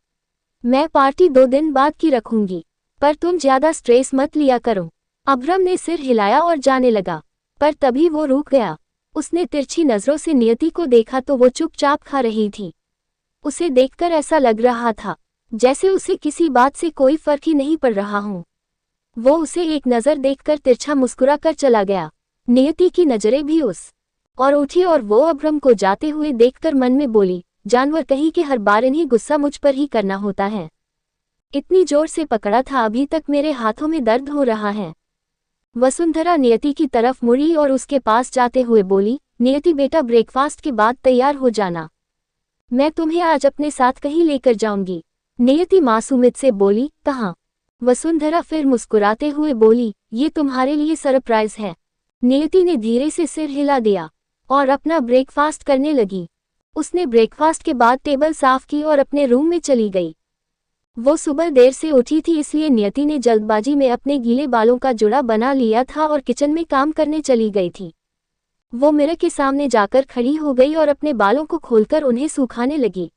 [SPEAKER 1] मैं पार्टी 2 दिन बाद की रखूंगी, पर तुम ज्यादा स्ट्रेस मत लिया करो। अब्रम ने सिर हिलाया और जाने लगा, पर तभी वो रुक गया। उसने तिरछी नजरों से नियति को देखा तो वो चुपचाप खा रही थी। उसे देखकर ऐसा लग रहा था जैसे उसे किसी बात से कोई फर्क ही नहीं पड़ रहा हो। वो उसे एक नज़र देखकर तिरछा मुस्कुरा कर चला गया। नियति की नजरें भी उस और उठी और वो अब्रम को जाते हुए देखकर मन में बोली, जानवर कहीं के, हर बार इन्हें गुस्सा मुझ पर ही करना होता है। इतनी जोर से पकड़ा था, अभी तक मेरे हाथों में दर्द हो रहा है। वसुंधरा नियति की तरफ मुड़ी और उसके पास जाते हुए बोली, नियति बेटा, ब्रेकफास्ट के बाद तैयार हो जाना, मैं तुम्हें आज अपने साथ कहीं लेकर जाऊंगी। नियति मासूमियत से बोली, कहाँ? वसुंधरा फिर मुस्कुराते हुए बोली, ये तुम्हारे लिए सरप्राइज है। नियति ने धीरे से सिर हिला दिया और अपना ब्रेकफास्ट करने लगी। उसने ब्रेकफास्ट के बाद टेबल साफ की और अपने रूम में चली गई। वो सुबह देर से उठी थी, इसलिए नियति ने जल्दबाजी में अपने गीले बालों का जुड़ा बना लिया था और किचन में काम करने चली गई थी। वो मिरर के सामने जाकर खड़ी हो गई और अपने बालों को खोलकर उन्हें सुखाने लगी।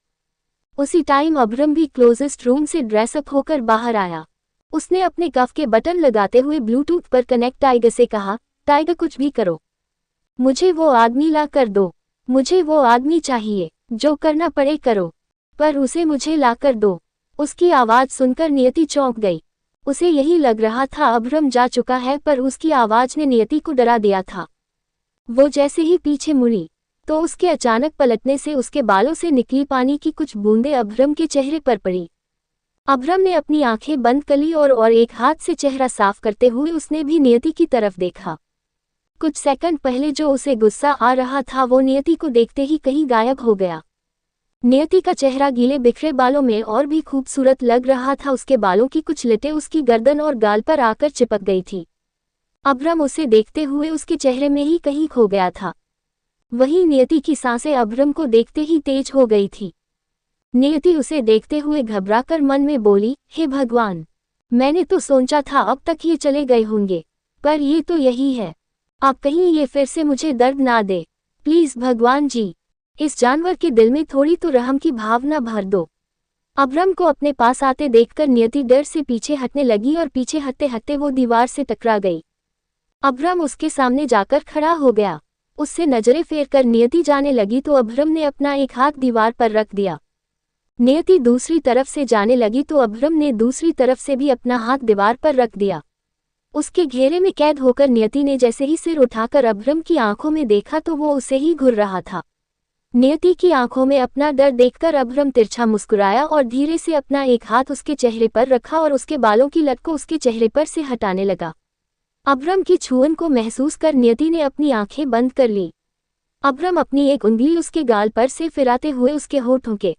[SPEAKER 1] उसी टाइम अब्रम भी क्लोजेस्ट रूम से ड्रेसअप होकर बाहर आया। उसने अपने कफ के बटन लगाते हुए ब्लूटूथ पर कनेक्ट टाइगर से कहा, टाइगर कुछ भी करो, मुझे वो आदमी ला कर दो। मुझे वो आदमी चाहिए, जो करना पड़े करो, पर उसे मुझे ला कर दो। उसकी आवाज़ सुनकर नियति चौंक गई। उसे यही लग रहा था अब्रम जा चुका है, पर उसकी आवाज़ ने नियति को डरा दिया था। वो जैसे ही पीछे मुड़ी तो उसके अचानक पलटने से उसके बालों से निकली पानी की कुछ बूंदें अब्रम के चेहरे पर पड़ी। अब्रम ने अपनी आंखें बंद कर ली और एक हाथ से चेहरा साफ करते हुए उसने भी नियति की तरफ देखा। कुछ सेकंड पहले जो उसे गुस्सा आ रहा था वो नियति को देखते ही कहीं गायब हो गया। नियति का चेहरा गीले बिखरे बालों में और भी खूबसूरत लग रहा था। उसके बालों की कुछ लटें उसकी गर्दन और गाल पर आकर चिपक गई थी। अब्रम उसे देखते हुए उसके चेहरे में ही कहीं खो गया था। वहीं नियति की सांसें अब्रम को देखते ही तेज हो गई थी। नियति उसे देखते हुए घबराकर मन में बोली, हे भगवान, मैंने तो सोचा था अब तक ये चले गए होंगे, पर ये तो यही है। अब कहीं ये फिर से मुझे दर्द ना दे, प्लीज भगवान जी, इस जानवर के दिल में थोड़ी तो रहम की भावना भर दो। अब्रम को अपने पास आते देखकर नियति डर से पीछे हटने लगी और पीछे हटते हटते वो दीवार से टकरा गई। अब्रम उसके सामने जाकर खड़ा हो गया। उससे नजरें फेर कर नियति जाने लगी तो अभ्रम ने अपना एक हाथ दीवार पर रख दिया। नियति दूसरी तरफ से जाने लगी तो अभ्रम ने दूसरी तरफ से भी अपना हाथ दीवार पर रख दिया। उसके घेरे में कैद होकर नियति ने जैसे ही सिर उठाकर अभ्रम की आंखों में देखा तो वो उसे ही घूर रहा था। नियति की आंखों में अपना डर देखकर अभ्रम तिरछा मुस्कुराया और धीरे से अपना एक हाथ उसके चेहरे पर रखा और उसके बालों की लट को उसके चेहरे पर से हटाने लगा। अभ्रम की छुअन को महसूस कर नियति ने अपनी आंखें बंद कर ली। अभ्रम अपनी एक उंगली उसके गाल पर से फिराते हुए उसके होठों के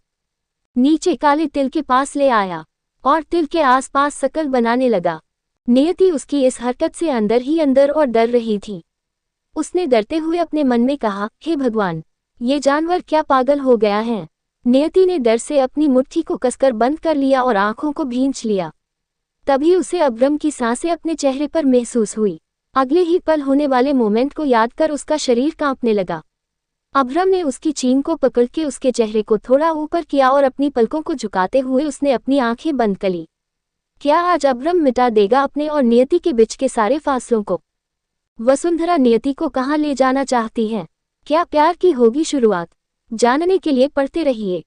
[SPEAKER 1] नीचे काले तिल के पास ले आया और तिल के आसपास शकल बनाने लगा। नियति उसकी इस हरकत से अंदर ही अंदर और डर रही थी। उसने डरते हुए अपने मन में कहा, हे भगवान, ये जानवर क्या पागल हो गया है। नियति ने डर से अपनी मुट्ठी को कसकर बंद कर लिया और आंखों को भींच लिया। तभी उसे अभ्रम की सांसें अपने चेहरे पर महसूस हुई। अगले ही पल होने वाले मोमेंट को याद कर उसका शरीर कांपने लगा। अभ्रम ने उसकी चीन को पकड़ के उसके चेहरे को थोड़ा ऊपर किया और अपनी पलकों को झुकाते हुए उसने अपनी आंखें बंद कर ली। क्या आज अभ्रम मिटा देगा अपने और नियति के बीच के सारे फासलों को? वसुंधरा नियति को कहाँ ले जाना चाहती है? क्या प्यार की होगी शुरुआत? जानने के लिए पढ़ते रहिए।